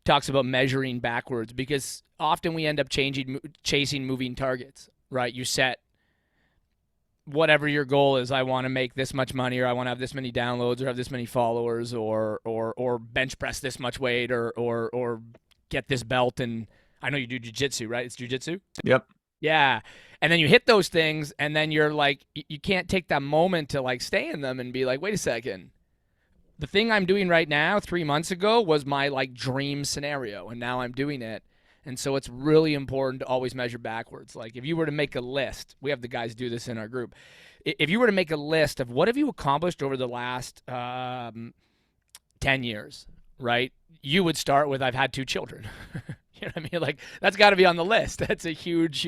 talks about measuring backwards, because often we end up chasing moving targets, right? You set whatever your goal is. I want to make this much money, or I want to have this many downloads, or have this many followers, or bench press this much weight, or get this belt. And I know you do jiu-jitsu, right? It's jiu-jitsu? Yep. Yeah. And then you hit those things, and then you're like, you can't take that moment to like stay in them and be like, wait a second. The thing I'm doing right now 3 months ago was my like dream scenario, and now I'm doing it. And so it's really important to always measure backwards. Like if you were to make a list, we have the guys do this in our group. If you were to make a list of what have you accomplished over the last 10 years, right? You would start with, I've had 2 children. You know what I mean? Like that's got to be on the list. That's a huge.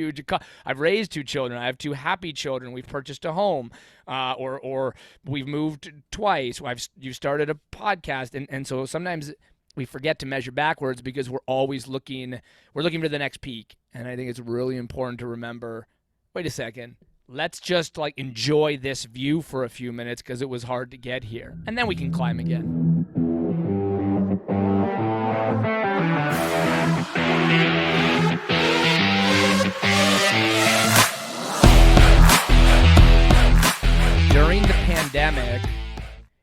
I've raised 2 children. I have 2 happy children. We've purchased a home, or we've moved twice. You've started a podcast, and so sometimes we forget to measure backwards because we're always looking. We're looking for the next peak, and I think it's really important to remember. Wait a second. Let's just like enjoy this view for a few minutes because it was hard to get here, and then we can climb again. During the pandemic,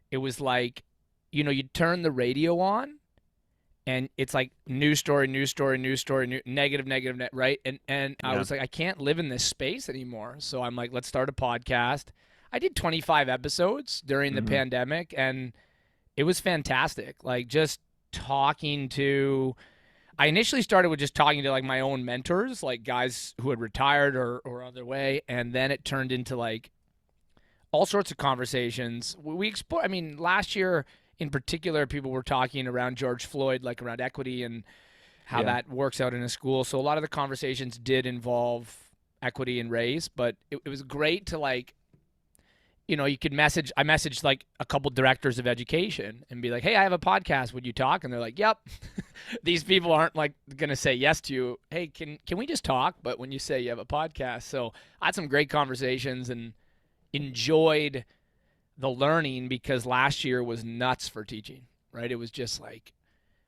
it was like, you'd turn the radio on, and it's like news story, negative, right? And I was like, I can't live in this space anymore. So I'm like, let's start a podcast. I did 25 episodes during the pandemic, and it was fantastic. Like just talking to, I initially started with just talking to like my own mentors, like guys who had retired or other way. And then it turned into like all sorts of conversations. We explore. I mean, last year in particular, people were talking around George Floyd, like around equity and how that works out in a school. So a lot of the conversations did involve equity and race, but it was great to like, you could message. I messaged like a couple directors of education and be like, hey, I have a podcast. Would you talk? And they're like, yep. These people aren't like going to say yes to you. Hey, can we just talk? But when you say you have a podcast. So I had some great conversations and enjoyed the learning, because last year was nuts for teaching, right? It was just like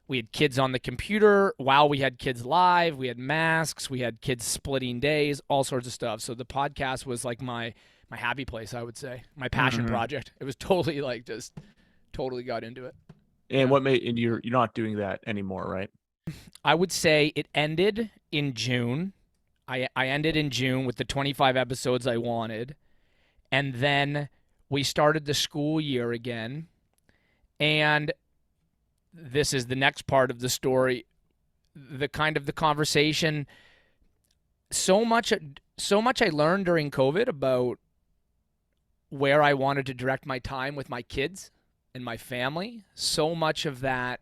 we had kids on the computer while we had kids live. We had masks. We had kids splitting days, all sorts of stuff. So the podcast was like my happy place, I would say, my passion project. It was totally like just totally got into it. And what made, and you're not doing that anymore, right? I would say it ended in June. I ended in June with the 25 episodes I wanted. And then we started the school year again. And this is the next part of the story. The kind of the conversation. So much I learned during COVID about where I wanted to direct my time with my kids and my family. So much of that,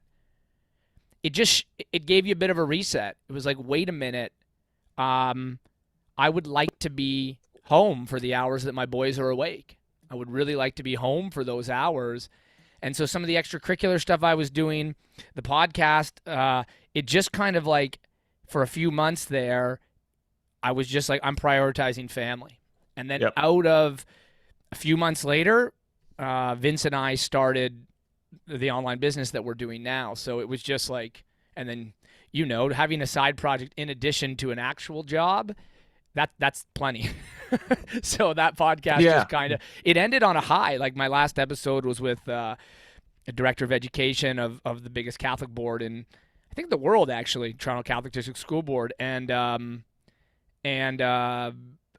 it gave you a bit of a reset. It was like, wait a minute, I would like to be home for the hours that my boys are awake. I would really like to be home for those hours. And so some of the extracurricular stuff I was doing, the podcast, it just kind of like for a few months there, I was just like, I'm prioritizing family. And then out of a few months later, Vince and I started the online business that we're doing now. So it was just like, and then, having a side project in addition to an actual job, that's plenty. So that podcast just kind of, it ended on a high. Like my last episode was with a director of education of the biggest Catholic board in, I think, the world, actually, Toronto Catholic District School Board. And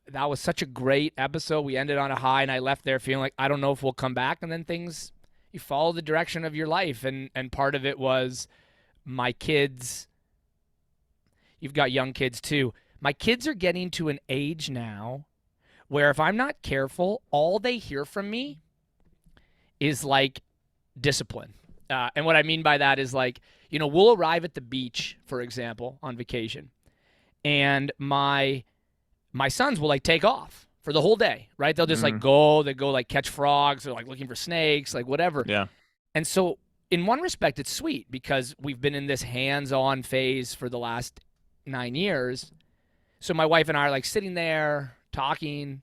that was such a great episode. We ended on a high, and I left there feeling like, I don't know if we'll come back. And then you follow the direction of your life. And part of it was my kids. You've got young kids too. My kids are getting to an age now where if I'm not careful, all they hear from me is like discipline. And what I mean by that is like, we'll arrive at the beach, for example, on vacation. And my sons will like take off for the whole day, right? They'll just like go like catch frogs or like looking for snakes, like whatever. Yeah. And so in one respect, it's sweet because we've been in this hands-on phase for the last 9 years. So my wife and I are like sitting there talking,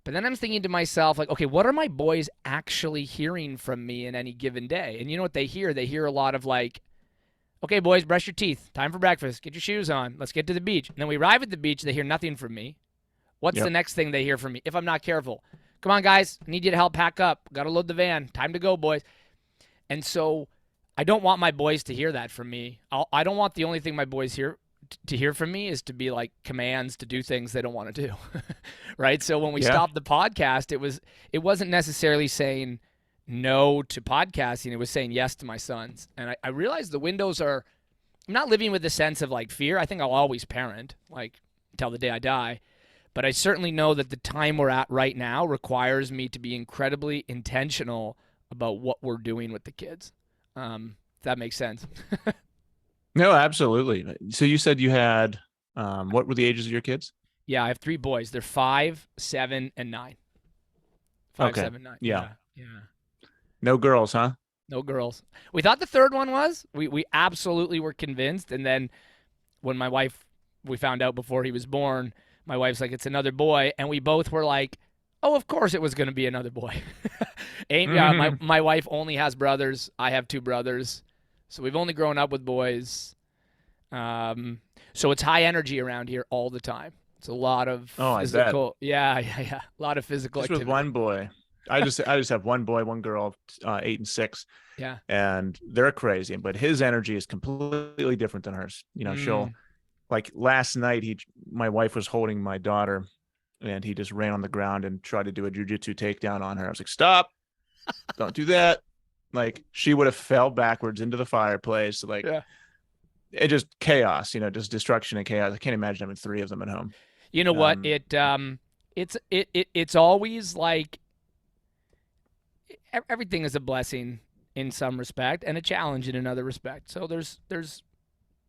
but then I'm thinking to myself, like, okay, what are my boys actually hearing from me in any given day? And you know what they hear? They hear a lot of like, Okay, boys, brush your teeth. Time for breakfast. Get your shoes on. Let's get to the beach. And then we arrive at the beach. They hear nothing from me. What's the Yep. next thing they hear from me if I'm not careful? Come on, guys. I need you to help pack up. Got to load the van. Time to go, boys. And so I don't want my boys to hear that from me. I don't want the only thing my boys hear to hear from me is to be like commands to do things they don't want to do. Right? So when we Yeah. stopped the podcast, it wasn't necessarily saying no to podcasting. It was saying yes to my sons. And I realized the windows are I'm not living with a sense of like fear. I think I'll always parent, like until the day I die. But I certainly know that the time we're at right now requires me to be incredibly intentional about what we're doing with the kids. If that makes sense. No, absolutely. So you said you had, what were the ages of your kids? Yeah, I have three boys. They're 5, 7, and 9. Five, Okay. 7, 9. Yeah. Yeah, yeah. No girls, huh? No girls. We thought the third one was. We absolutely were convinced. And then when we found out before he was born, my wife's like, it's another boy. And we both were like, oh, of course it was going to be another boy. Amy, my wife only has brothers. I have two brothers. So we've only grown up with boys. So it's high energy around here all the time. It's a lot of Oh, I bet. physical. Yeah. A lot of physical Just activity. with one boy. I just have one boy, one girl, 8 and 6. Yeah. And they're crazy, but his energy is completely different than hers. She'll like last night, my wife was holding my daughter and he just ran on the ground and tried to do a jujitsu takedown on her. I was like, stop, don't do that. Like she would have fell backwards into the fireplace. Like Yeah. it just chaos, just destruction and chaos. I can't imagine having 3 of them at home. You know what? It's always like everything is a blessing in some respect and a challenge in another respect. So there's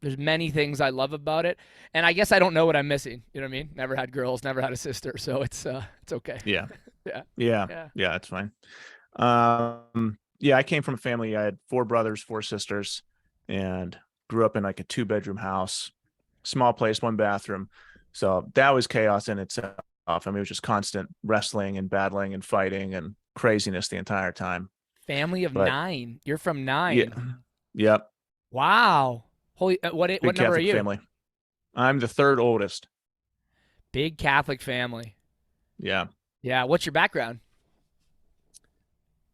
many things I love about it, and I guess I don't know what I'm missing. You know what I mean? Never had girls, never had a sister, so it's okay. Yeah. Yeah. Yeah. Yeah. Yeah. That's fine. Yeah, I came from a family. I had 4 brothers, 4 sisters, and grew up in like a 2-bedroom house, small place, 1 bathroom. So that was chaos in itself. I mean, it was just constant wrestling and battling and fighting and craziness the entire time. Family of But 9. You're from 9. yeah, yep. Wow. Holy. What Big number are Catholic you? family. I'm the 3rd oldest. Big Catholic family. Yeah. Yeah. What's your background?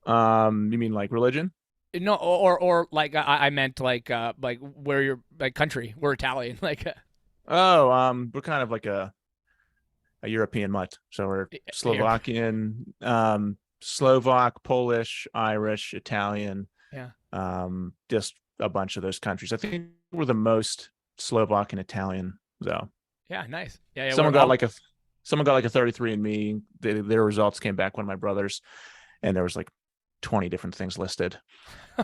You mean like religion? No, or like I meant like where you're like country. We're Italian. Like Oh, we're kind of like a European mutt. So we're Slovakian, Slovak, Polish, Irish, Italian. Yeah. Just a bunch of those countries. I think we're the most Slovak and Italian though. Yeah, nice. Yeah, Someone got like a 33 and me. Their results came back, one of my brothers, and there was like 20 different things listed.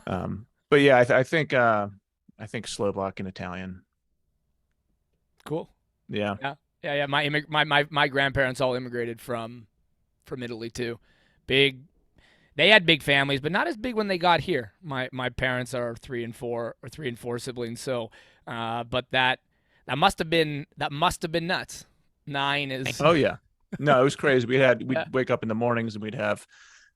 But yeah, I think Slovak and Italian. Cool. Yeah. Yeah. My grandparents all immigrated from Italy too. They had big families, but not as big when they got here. My parents are 3 and 4 or 3 and 4 siblings. So, but that must have been nuts. 9 is. Oh yeah. No, it was crazy. We'd wake up in the mornings and we'd have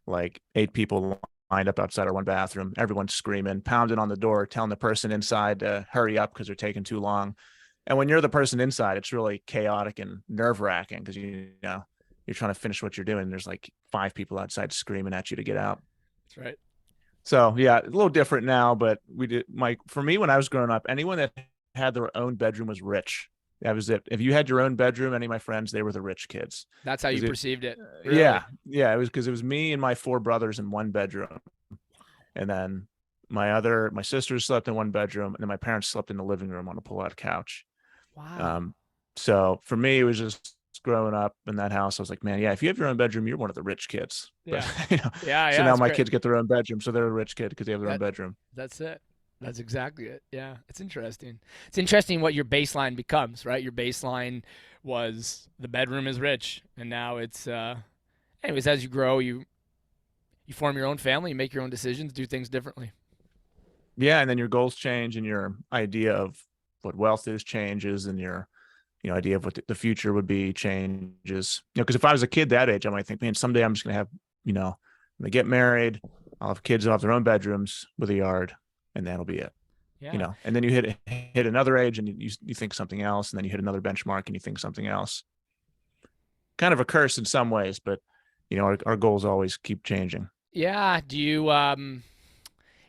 like 8 people lined up outside our 1 bathroom. Everyone's screaming, pounding on the door, telling the person inside to hurry up because they're taking too long. And when you're the person inside, it's really chaotic and nerve-wracking because you're trying to finish what you're doing. There's like 5 people outside screaming at you to get out. That's right. So yeah, a little different now, but for me, when I was growing up, anyone that had their own bedroom was rich. That was it. If you had your own bedroom, any of my friends, they were the rich kids. That's how you perceived it. Really? Yeah. Yeah. It was because it was me and my 4 brothers in 1 bedroom. And then my sisters slept in 1 bedroom, and then my parents slept in the living room on a pull-out couch. Wow. So for me, it was just growing up in that house. I was like, man, yeah, if you have your own bedroom, you're one of the rich kids. Yeah. But, Yeah. So now my kids get their own bedroom, so they're a rich kid because they have their own bedroom. That's it. That's exactly it. Yeah, it's interesting. It's interesting what your baseline becomes, right? Your baseline was the bedroom is rich, and now it's. Anyways, as you grow, you form your own family, you make your own decisions, do things differently. Yeah, and then your goals change, and your idea of what wealth is changes, and your idea of what the future would be changes. Because if I was a kid that age, I might think, man, someday I'm just gonna have, when they get married, I'll have kids that have their own bedrooms with a yard, and that'll be it. you Yeah. know, and then you hit another age and you think something else, and then you hit another benchmark and you think something else. Kind of a curse in some ways, but you know, our goals always keep changing. Yeah. Do you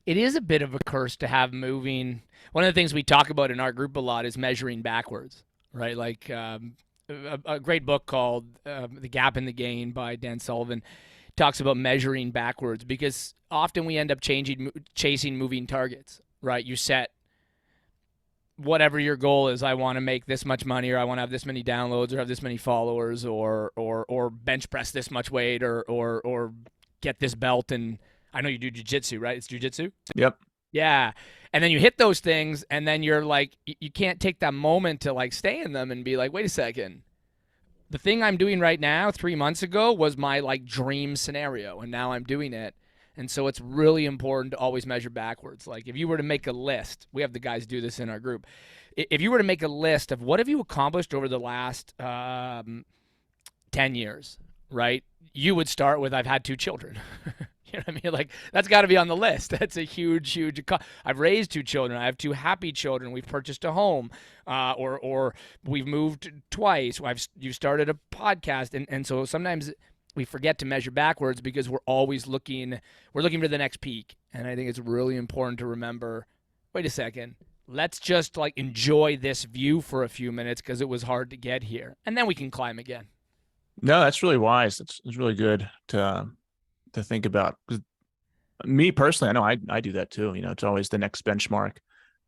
it is a bit of a curse to have moving. One of the things we talk about in our group a lot is measuring backwards, right? Like a great book called The Gap in the Gain by Dan Sullivan talks about measuring backwards because often we end up chasing moving targets, right? You set whatever your goal is. I want to make this much money, or I want to have this many downloads, or have this many followers, or bench press this much weight, or get this belt. And I know you do jujitsu, right? It's jujitsu. Yep. Yeah. And then you hit those things, and then you're like, you can't take that moment to like stay in them and be like, wait a second. The thing I'm doing right now 3 months ago was my like dream scenario, and now I'm doing it. And so it's really important to always measure backwards. Like if you were to make a list, we have the guys do this in our group. If you were to make a list of what have you accomplished over the last 10 years, right? You would start with, I've had 2 children. You know what I mean? Like that's got to be on the list. That's a huge. I've raised 2 children. I have 2 happy children. We've purchased a home, or we've moved twice. You started a podcast, and so sometimes we forget to measure backwards because we're always looking. We're looking for the next peak, and I think it's really important to remember. Wait a second. Let's just like enjoy this view for a few minutes because it was hard to get here, and then we can climb again. No, that's really wise. It's really good to think about. Me personally, I know I do that too. You know, it's always the next benchmark.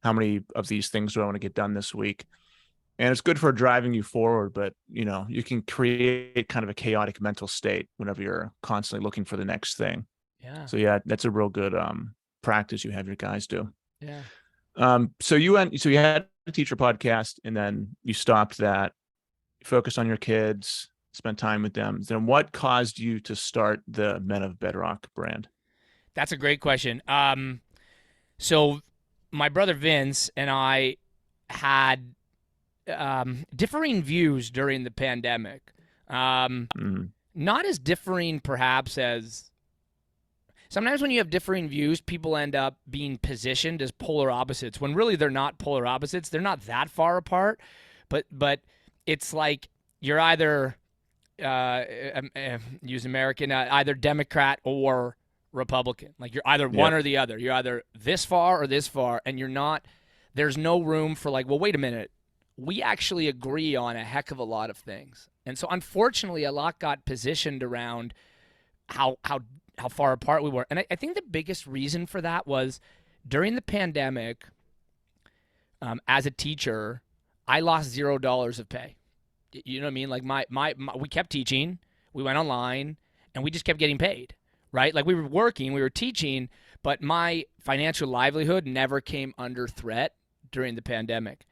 How many of these things do I want to get done this week? And it's good for driving you forward, but you know, you can create kind of a chaotic mental state whenever you're constantly looking for the next thing. Yeah. So yeah, that's a real good practice you have your guys do. Yeah. So you had a teacher podcast and then you stopped that, focused on your kids, spent time with them. Then what caused you to start the Men of Bedrock brand? That's a great question. So my brother Vince and I had differing views during the pandemic. Not as differing, perhaps, as sometimes when you have differing views, people end up being positioned as polar opposites when really they're not polar opposites. They're not that far apart, but it's like you're either use American, either Democrat or Republican. Like you're either one or the other. You're either this far or this far, and you're not. There's no room for like, well, wait a minute. We actually agree on a heck of a lot of things, and so unfortunately, a lot got positioned around how far apart we were. And I think the biggest reason for that was during the pandemic. As a teacher, I lost $0 of pay. You know what I mean? Like my we kept teaching, we went online, and we just kept getting paid, right? Like we were working, we were teaching, but my financial livelihood never came under threat during the pandemic.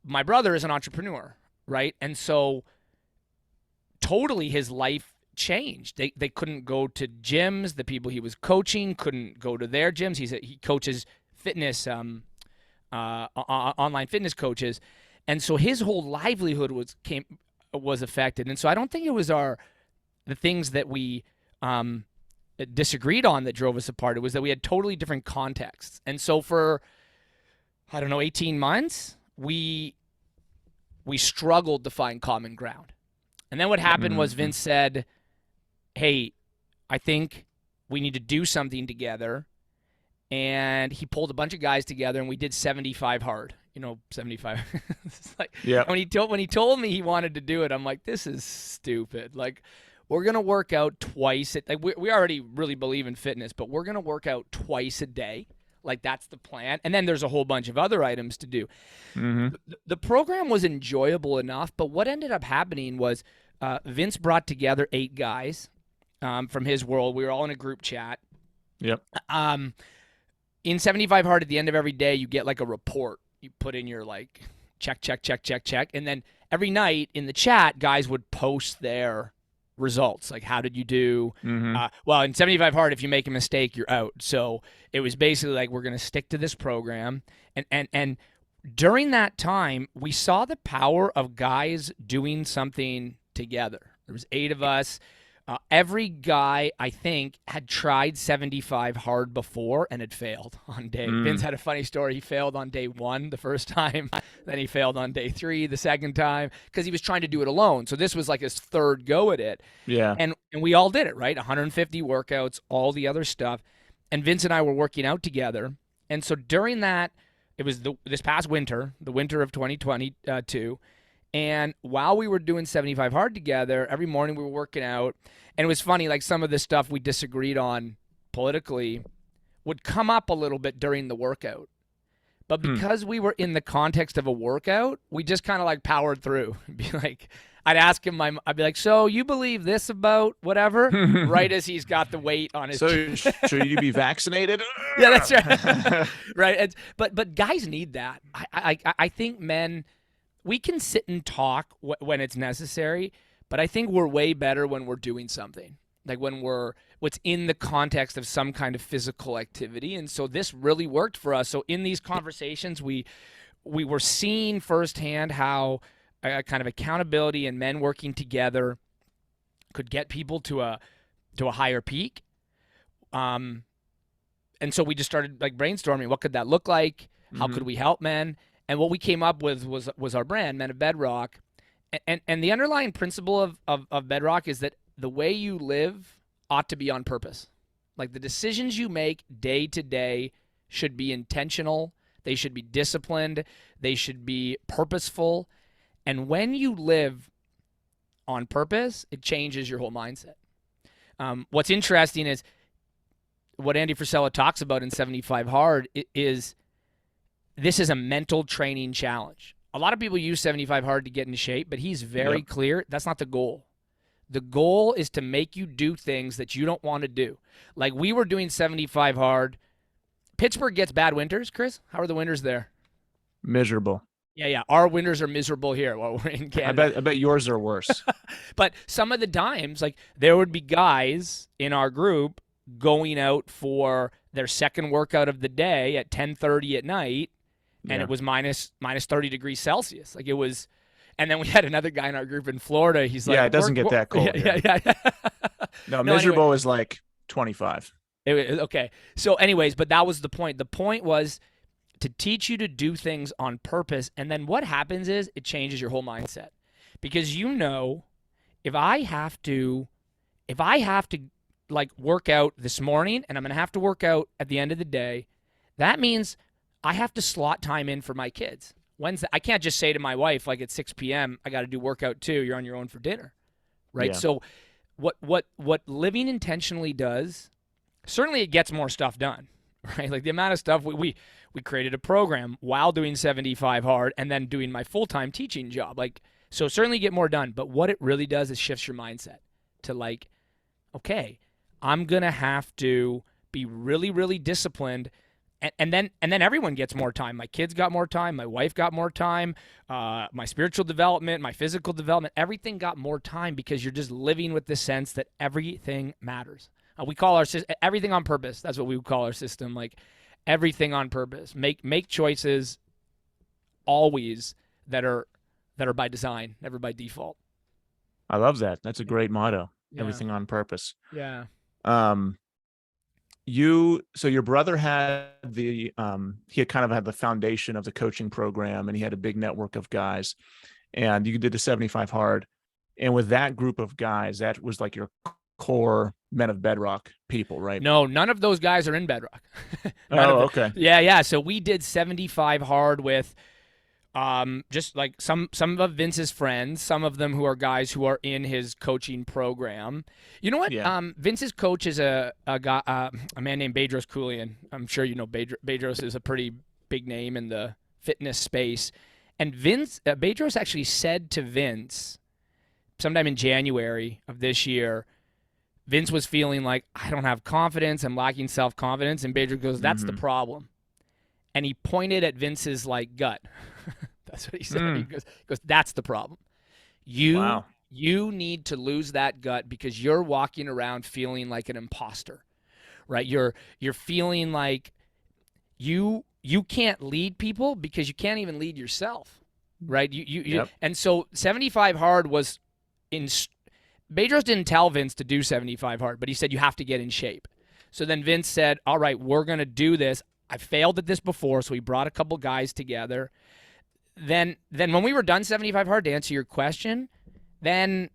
My brother is an entrepreneur, right? And so totally his life changed. They couldn't go to gyms. The people he was coaching couldn't go to their gyms. He coaches fitness, online fitness coaches. And so his whole livelihood was affected. And so I don't think it was the things that we disagreed on that drove us apart. It was that we had totally different contexts. And so for, I don't know, 18 months, we struggled to find common ground. And then what happened was Vince said, hey, I think we need to do something together. And he pulled a bunch of guys together and we did 75 hard. You know, 75. It's like, when he told me he wanted to do it, I'm like, this is stupid. Like, we're gonna work out twice. Like we already really believe in fitness, but we're gonna work out twice a day. Like that's the plan. And then there's a whole bunch of other items to do. The program was enjoyable enough, but what ended up happening was Vince brought together 8 guys from his world. We were all in a group chat. Yep. In 75 hard, at the end of every day, you get like a report. You put in your like check, and then every night in the chat, guys would post their results. Like, how did you do? Well, in 75 hard, if you make a mistake, you're out. So it was basically like, we're going to stick to this program. And during that time, we saw the power of guys doing something together. There was 8 of us. Every guy, I think, had tried 75 hard before and had failed on day. Vince had a funny story. He failed on day 1 the first time. Then he failed on day 3 the second time because he was trying to do it alone. So this was like his third go at it. Yeah. And we all did it, right? 150 workouts, all the other stuff. And Vince and I were working out together. And so during that, it was this past winter, the winter of 2022. And while we were doing 75 hard together, every morning we were working out. And it was funny, like some of the stuff we disagreed on politically would come up a little bit during the workout. But because we were in the context of a workout, we just kind of like powered through. Be like, I'd ask him, I'd be like, so you believe this about whatever? Right as he's got the weight on his chest. So should you be vaccinated? Yeah, that's right. Right. But guys need that. I think men, we can sit and talk when it's necessary, but I think we're way better when we're doing something. Like when what's in the context of some kind of physical activity. And so this really worked for us. So in these conversations, we were seeing firsthand how a kind of accountability and men working together could get people to a higher peak. And so we just started like brainstorming. What could that look like? How could we help men? And what we came up with was our brand, Men of Bedrock. And the underlying principle of Bedrock is that the way you live ought to be on purpose. Like the decisions you make day to day should be intentional. They should be disciplined. They should be purposeful. And when you live on purpose, it changes your whole mindset. What's interesting is what Andy Frisella talks about in 75 Hard is this is a mental training challenge. A lot of people use 75 Hard to get into shape, but he's very clear that's not the goal. The goal is to make you do things that you don't want to do. Like we were doing 75 Hard. Pittsburgh gets bad winters, Chris. How are the winters there? Miserable. Yeah. Our winters are miserable here while we're in Canada. I bet yours are worse. But some of the times, like there would be guys in our group going out for their second workout of the day at 10:30 at night, and it was minus 30 degrees Celsius. Like it was, and then we had another guy in our group in Florida. He's like, it doesn't get that cold. Yeah. No, miserable anyway, is like 25. Okay. So anyways, but that was the point. The point was to teach you to do things on purpose. And then what happens is it changes your whole mindset. Because if I have to like work out this morning and I'm going to have to work out at the end of the day, that means I have to slot time in for my kids. Wednesday, I can't just say to my wife, like at 6 p.m., I got to do workout too. You're on your own for dinner. Right. Yeah. So what living intentionally does, certainly it gets more stuff done, right? Like the amount of stuff we created a program while doing 75 Hard and then doing my full-time teaching job. Like, so certainly get more done. But what it really does is shifts your mindset to like, okay, I'm going to have to be really, really disciplined. And then everyone gets more time. My kids got more time. My wife got more time. My spiritual development, my physical development, everything got more time because you're just living with the sense that everything matters. We call our system everything on purpose. That's what we would call our system, like everything on purpose. Make choices always that are by design, never by default. I love that. That's a great motto. Yeah. Everything on purpose. Yeah. So your brother had he had kind of had the foundation of the coaching program, and he had a big network of guys, and you did the 75 Hard. And with that group of guys, that was like your core Men of Bedrock people, right? No, none of those guys are in Bedrock. Okay. Yeah. So we did 75 Hard with just like some of Vince's friends, some of them who are guys who are in his coaching program. You know what? Yeah. Vince's coach is a guy, a man named Bedros Koulian. I'm sure you know Bedros is a pretty big name in the fitness space. And Bedros actually said to Vince sometime in January of this year, Vince was feeling like, I don't have confidence, I'm lacking self-confidence, and Bedros goes, that's the problem. And he pointed at Vince's like gut. That's what he said. He goes, that's the problem. You need to lose that gut because you're walking around feeling like an imposter, right? You're feeling like you can't lead people because you can't even lead yourself, right? You. And so 75 Hard was Bedros didn't tell Vince to do 75 hard, but he said you have to get in shape. So then Vince said, all right, we're going to do this. I failed at this before, so he brought a couple guys together. Then when we were done 75 hard, to answer your question, then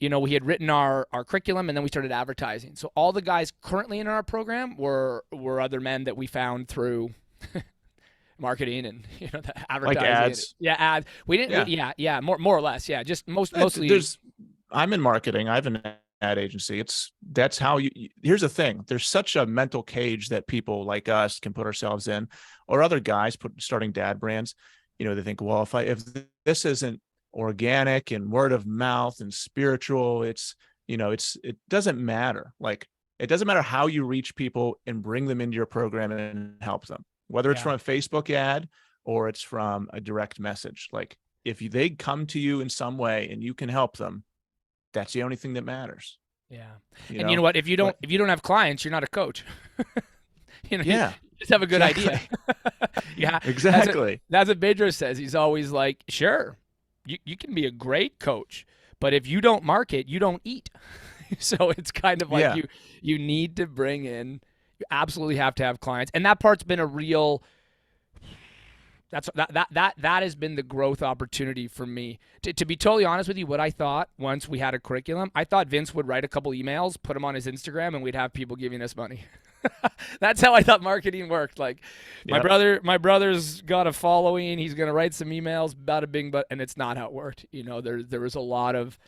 we had written our curriculum, and then we started advertising. So all the guys currently in our program were other men that we found through marketing and the advertising. Like ads. Yeah, ads. We didn't. Yeah, more or less. Yeah, just mostly. I'm in marketing. I have an ad agency. That's how here's the thing. There's such a mental cage that people like us can put ourselves in, or other guys starting dad brands. They think, well, if this isn't organic and word of mouth and spiritual, it doesn't matter. Like, it doesn't matter how you reach people and bring them into your program and help them, whether it's from a Facebook ad or it's from a direct message. Like, if they come to you in some way and you can help them, that's the only thing that matters. Yeah. You know what? If you don't have clients, you're not a coach. You just have a good idea. Yeah, exactly. That's what Bedros says. He's always like, sure, you can be a great coach, but if you don't market, you don't eat. So it's kind of like you need to bring in. You absolutely have to have clients, and that part's been a real. That has been the growth opportunity for me. To be totally honest with you, what I thought once we had a curriculum, I thought Vince would write a couple emails, put them on his Instagram, and we'd have people giving us money. That's how I thought marketing worked. Like, my brother's got a following. He's gonna write some emails, bada bing, and it's not how it worked. There was a lot of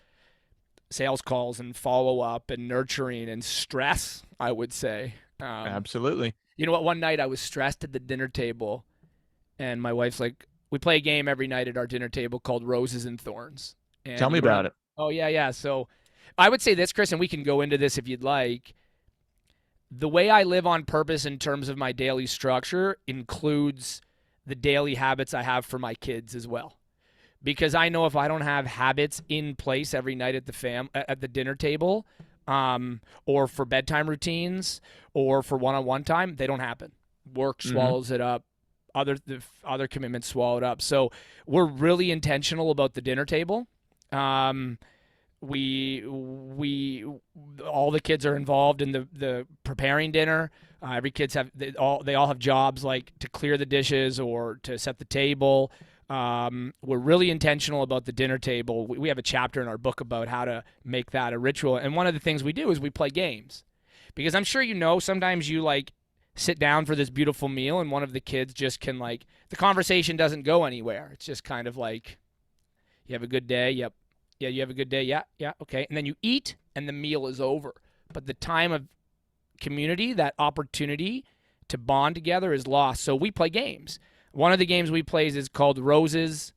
sales calls and follow up and nurturing and stress, I would say. Absolutely. You know what? One night I was stressed at the dinner table. And my wife's like, we play a game every night at our dinner table called Roses and Thorns. And tell me about it. Oh, yeah. So I would say this, Chris, and we can go into this if you'd like. The way I live on purpose in terms of my daily structure includes the daily habits I have for my kids as well. Because I know if I don't have habits in place every night at the dinner table, or for bedtime routines, or for one-on-one time, they don't happen. Work swallows it up. Other commitments swallowed up. So we're really intentional about the dinner table. We all the kids are involved in the preparing dinner. Every kids they all have jobs, like to clear the dishes or to set the table. We're really intentional about the dinner table. We have a chapter in our book about how to make that a ritual. And one of the things we do is we play games, because I'm sure sometimes you sit down for this beautiful meal and one of the kids just can the conversation doesn't go anywhere. It's just kind of like, you have a good day? Yep. Yeah, you have a good day? Yeah, okay. And then you eat and the meal is over. But the time of community, that opportunity to bond together, is lost. So we play games. One of the games we play is called Roses,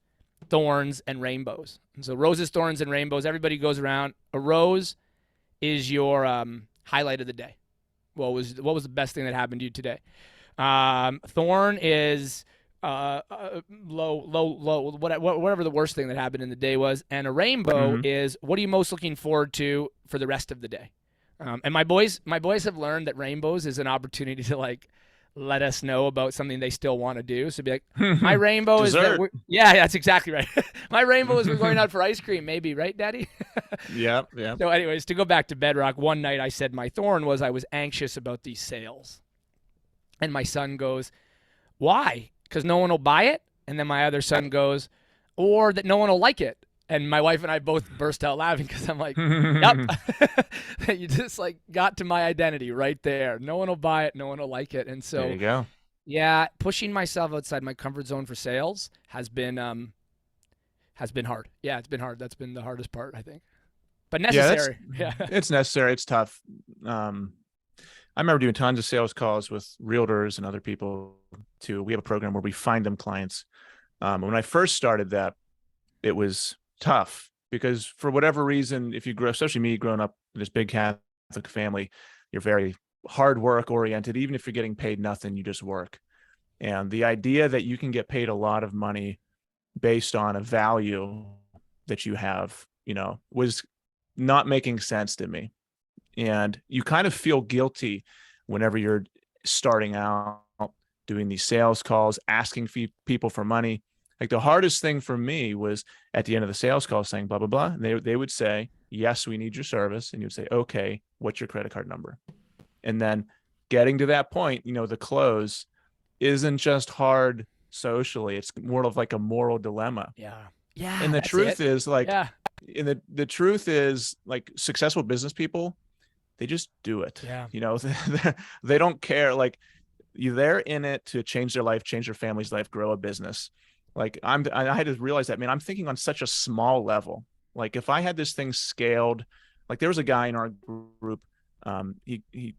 Thorns, and Rainbows. And so Roses, Thorns, and Rainbows, everybody goes around. A rose is your highlight of the day. What was the best thing that happened to you today? Thorn is low, whatever the worst thing that happened in the day was. And a rainbow is, what are you most looking forward to for the rest of the day? And my boys have learned that rainbows is an opportunity to let us know about something they still want to do. So be like, my rainbow is that that's exactly right. My rainbow is we're going out for ice cream, maybe, right, Daddy? Yeah. So anyways, to go back to Bedrock, one night I said my thorn was I was anxious about these sales. And my son goes, why? Because no one will buy it? And then my other son goes, or that no one will like it. And my wife and I both burst out laughing, because I'm like, yep. You just got to my identity right there. No one will buy it. No one will like it. And so there you go. Yeah, pushing myself outside my comfort zone for sales has been hard. Yeah, it's been hard. That's been the hardest part, I think. But necessary. Yeah, it's necessary. It's tough. I remember doing tons of sales calls with realtors and other people too. We have a program where we find them clients. When I first started that, it was tough, because for whatever reason, if you grow, especially me growing up in this big Catholic family, you're very hard work oriented. Even if you're getting paid nothing, you just work. And the idea that you can get paid a lot of money based on a value that you have, was not making sense to me. And you kind of feel guilty whenever you're starting out doing these sales calls, asking people for money. Like the hardest thing for me was at the end of the sales call saying blah, blah, blah. And they would say, yes, we need your service. And you would say, okay, what's your credit card number? And then getting to that point, the close isn't just hard socially. It's more of like a moral dilemma. Yeah. Yeah. And the truth is like, yeah. and the truth is like successful business people, they just do it. Yeah. They don't care. Like they're in it to change their life, change their family's life, grow a business. Like I had to realize that, man, I'm thinking on such a small level. Like if I had this thing scaled, like there was a guy in our group, he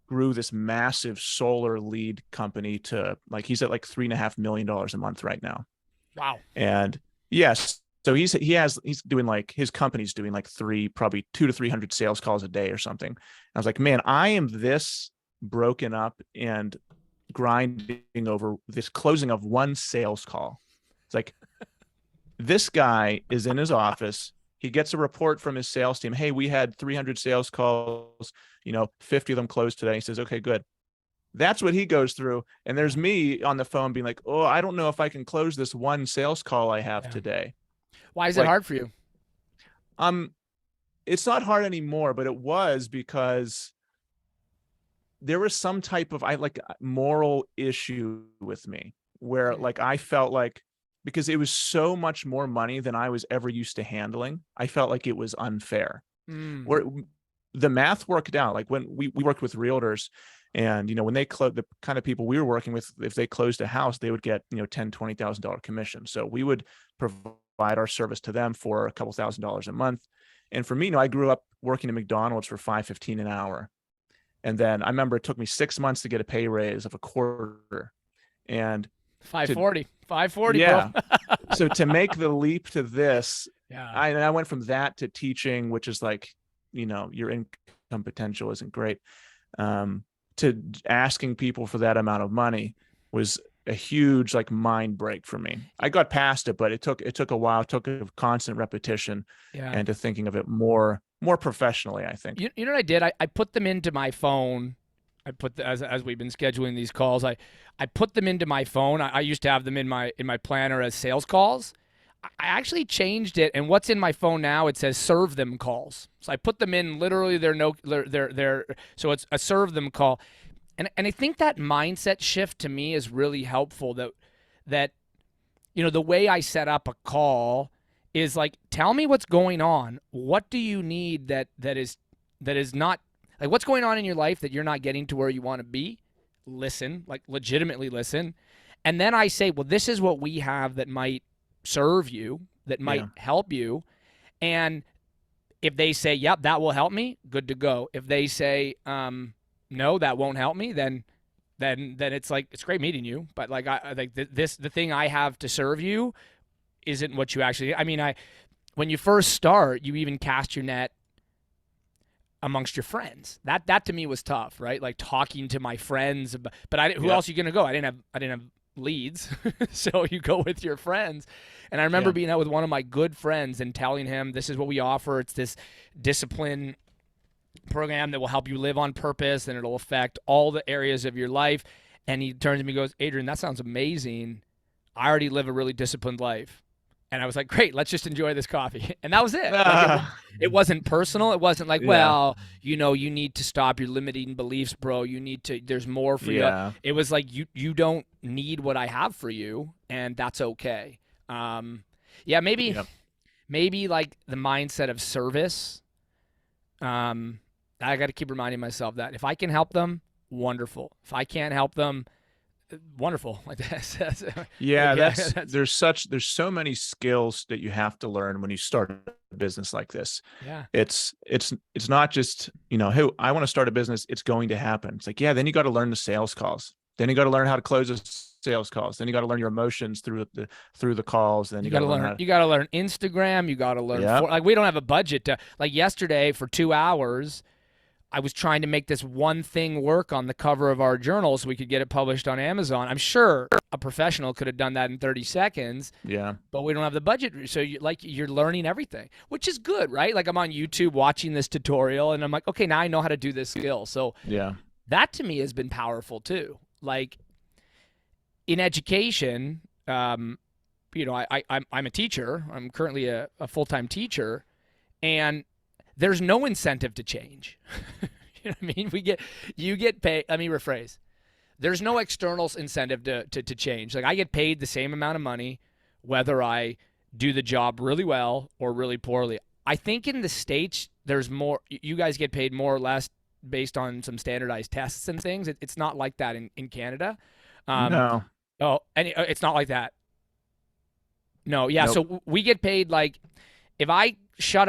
grew this massive solar lead company to like, he's at like $3.5 million a month right now. Wow. And yes, so he's doing like, his company's doing like probably 200 to 300 sales calls a day or something. I was like, man, I am this broken up and grinding over this closing of one sales call. It's like, this guy is in his office. He gets a report from his sales team. Hey, we had 300 sales calls, 50 of them closed today. He says, okay, good. That's what he goes through. And there's me on the phone being like, oh, I don't know if I can close this one sales call I have today. Why is it hard for you? It's not hard anymore, but it was because there was some type of moral issue with me where like I felt like, because it was so much more money than I was ever used to handling, I felt like it was unfair. Where the math worked out. Like when we worked with realtors, and when they close, the kind of people we were working with, if they closed a house, they would get $10,000, $20,000 commission. So we would provide our service to them for a couple $1,000s a month. And for me, I grew up working at McDonald's for $5.15 an hour. And then I remember it took me 6 months to get a pay raise of a quarter. And 540, yeah. bro. So to make the leap to this, yeah, I went from that to teaching, which is like, your income potential isn't great. To asking people for that amount of money was a huge like mind break for me. I got past it, but it took a while. It took a constant repetition and to thinking of it more professionally, I think. You know what I did? I put them into my phone. I put as we've been scheduling these calls, I put them into my phone. I used to have them in my planner as sales calls. I actually changed it, and what's in my phone now, it says serve them calls. So I put them in literally so it's a serve them call. And I think that mindset shift to me is really helpful, that the way I set up a call is like, tell me what's going on. What do you need that is not like, what's going on in your life that you're not getting to where you want to be? Listen, like legitimately listen. And then I say, well, this is what we have that might serve you, that might help you. And if they say, yep, that will help me, good to go. If they say, no, that won't help me, then it's like, it's great meeting you, but like I think the thing I have to serve you isn't what you actually. I mean, when you first start, you even cast your net amongst your friends. That to me was tough, right? Like talking to my friends, but who else are you gonna go? I didn't have leads, so you go with your friends. And I remember being out with one of my good friends and telling him, this is what we offer. It's this discipline program that will help you live on purpose, and it'll affect all the areas of your life. And he turns to me and goes, Adrian, that sounds amazing. I already live a really disciplined life. And I was like, great, let's just enjoy this coffee. And that was it. Like it wasn't personal. It wasn't like, well, you need to stop your limiting beliefs, bro. There's more for you. It was like, you don't need what I have for you, and that's okay. Maybe like the mindset of service. I got to keep reminding myself that if I can help them, wonderful. If I can't help them, wonderful. Like there's so many skills that you have to learn when you start a business like this. It's not just hey, I want to start a business, it's going to happen. It's like, then you got to learn the sales calls, then you got to learn how to close the sales calls, then you got to learn your emotions through the calls, then you got to learn you got to learn Instagram, you got to learn like we don't have a budget to, like yesterday for 2 hours I was trying to make this one thing work on the cover of our journal so we could get it published on Amazon. I'm sure a professional could have done that in 30 seconds. Yeah. But we don't have the budget. So you're learning everything, which is good, right? Like I'm on YouTube watching this tutorial and I'm like, okay, now I know how to do this skill. So that to me has been powerful too. Like in education, I'm a teacher. I'm currently a full-time teacher, and there's no incentive to change. You know what I mean? You get paid. Let me rephrase. There's no external incentive to change. Like I get paid the same amount of money, whether I do the job really well or really poorly. I think in the States, there's more, you guys get paid more or less based on some standardized tests and things. It's not like that in Canada. Um, No, it's not like that. No, yeah. nope. So we get paid like if I close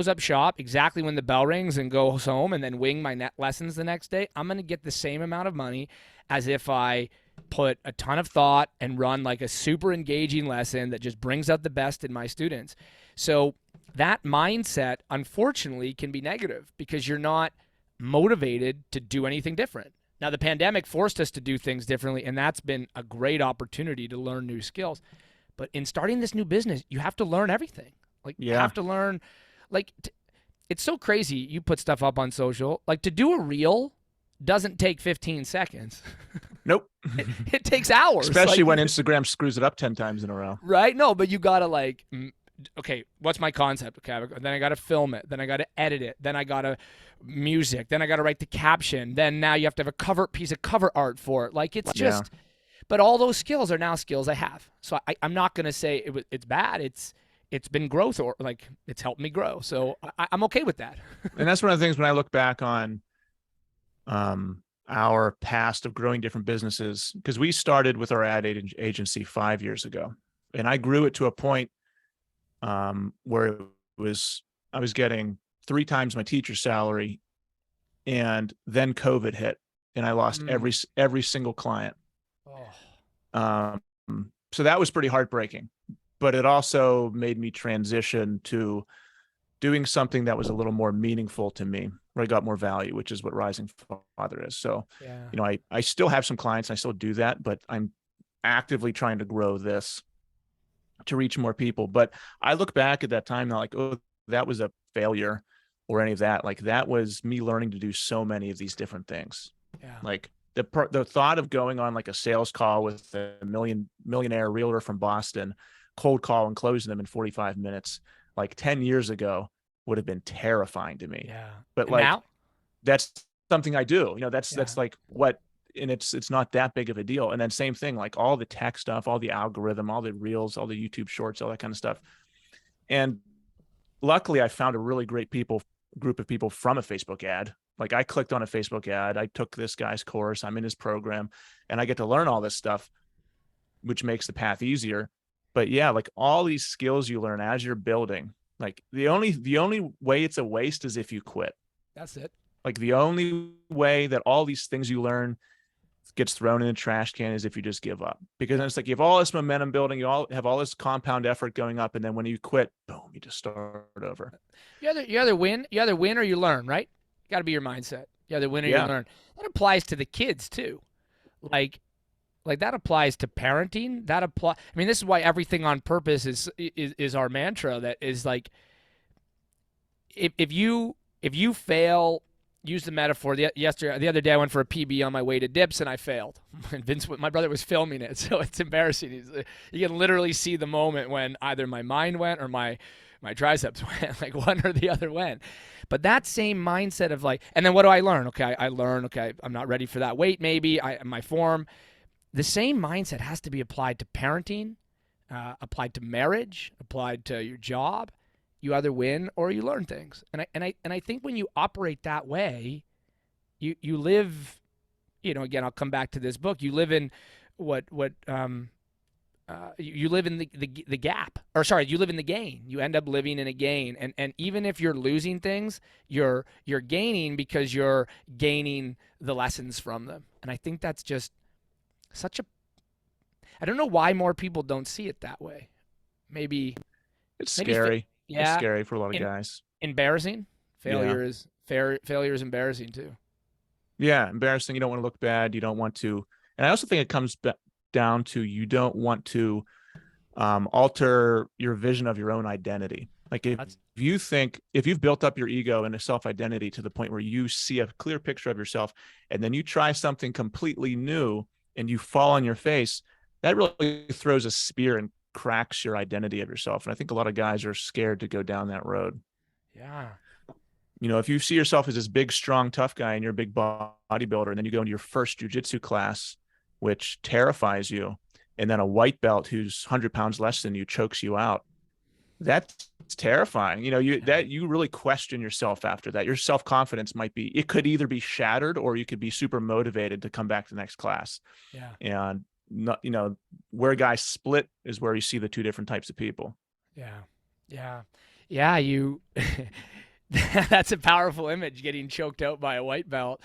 up shop exactly when the bell rings and go home and then wing my net lessons the next day, I'm going to get the same amount of money as if I put a ton of thought and run like a super engaging lesson that just brings out the best in my students. So that mindset, unfortunately, can be negative because you're not motivated to do anything different. Now, the pandemic forced us to do things differently, and that's been a great opportunity to learn new skills. But in starting this new business, you have to learn everything. Like, you Yeah. have to learn, like, it's so crazy. You put stuff up on social. Like, to do a reel doesn't take 15 seconds. Nope. It takes hours. Especially like, when Instagram screws it up 10 times in a row. right? No, but you got to, like, okay, what's my concept? Okay, then I got to film it. Then I got to edit it. Then I got to music. Then I got to write the caption. Then now you have to have a piece of cover art for it. Like, it's just, but all those skills are now skills I have. So I'm not going to say it's bad. It's been growth, or like it's helped me grow. So I'm okay with that. And that's one of the things when I look back on our past of growing different businesses, because we started with our ad agency 5 years ago, and I grew it to a point where I was getting 3 times my teacher's salary, and then COVID hit, and I lost every single client. Oh. So that was pretty heartbreaking, but it also made me transition to doing something that was a little more meaningful to me, where I got more value, which is what Rising Father is. So, I still have some clients, I still do that, but I'm actively trying to grow this to reach more people. But I look back at that time now, like, oh, that was a failure or any of that. Like, that was me learning to do so many of these different things. Yeah. Like the thought of going on like a sales call with a millionaire realtor from Boston, cold call and closing them in 45 minutes, like 10 years ago, would have been terrifying to me. Yeah. But And like, now? that's something I do, that's like what, and it's not that big of a deal. And then same thing, like all the tech stuff, all the algorithm, all the reels, all the YouTube shorts, all that kind of stuff. And luckily I found a really great group of people from a Facebook ad. Like I clicked on a Facebook ad, I took this guy's course, I'm in his program, and I get to learn all this stuff, which makes the path easier. But yeah, like all these skills you learn as you're building, like the only way it's a waste is if you quit. That's it. Like the only way that all these things you learn gets thrown in the trash can is if you just give up, because then it's like you have all this momentum building, you all have all this compound effort going up, and then when you quit, boom, you just start over. You either win or you learn, right? Got to be your mindset. You either win or you learn. That applies to the kids too. Like that applies to parenting. I mean, this is why everything on purpose is our mantra. That is like, if you fail, use the metaphor. The other day I went for a PB on my way to dips and I failed. And my brother was filming it, so it's embarrassing. You can literally see the moment when either my mind went or my triceps went, like one or the other went. But that same mindset of like, and then what do I learn? Okay, I learn. Okay, I'm not ready for that weight. Maybe my form. The same mindset has to be applied to parenting, applied to marriage, applied to your job. You either win or you learn things. And I think when you operate that way, you live, again, I'll come back to this book. You live in you live in the gap, or sorry, you live in the gain. You end up living in a gain. And even if you're losing things, you're gaining because you're gaining the lessons from them. And I think that's just I don't know why more people don't see it that way. Maybe it's scary. Yeah, it's scary for a lot of guys. Embarrassing. Failure is embarrassing too. Yeah, embarrassing. You don't want to look bad. You don't want to, and I also think it comes down to you don't want to alter your vision of your own identity. Like if you've built up your ego and a self-identity to the point where you see a clear picture of yourself, and then you try something completely new and you fall on your face, that really throws a spear and cracks your identity of yourself. And I think a lot of guys are scared to go down that road. Yeah. If you see yourself as this big, strong, tough guy and you're a big bodybuilder, and then you go into your first jujitsu class, which terrifies you, and then a white belt who's 100 pounds less than you chokes you out, that's terrifying. You really question yourself after that. Your self-confidence it could either be shattered or you could be super motivated to come back to the next class. Yeah. And not, where guys split is where you see the two different types of people. Yeah. Yeah. Yeah. That's a powerful image, getting choked out by a white belt.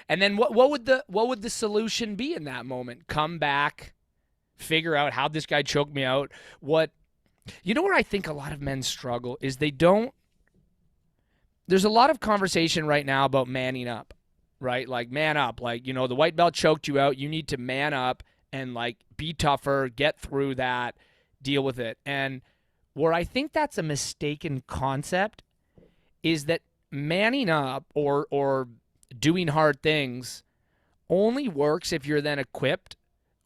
And then what would the solution be in that moment? Come back, figure out how this guy choked me out. Where I think a lot of men struggle is there's a lot of conversation right now about manning up, right? Like, man up, like, the white belt choked you out. You need to man up and like be tougher, get through that, deal with it. And where I think that's a mistaken concept is that manning up or doing hard things only works if you're then equipped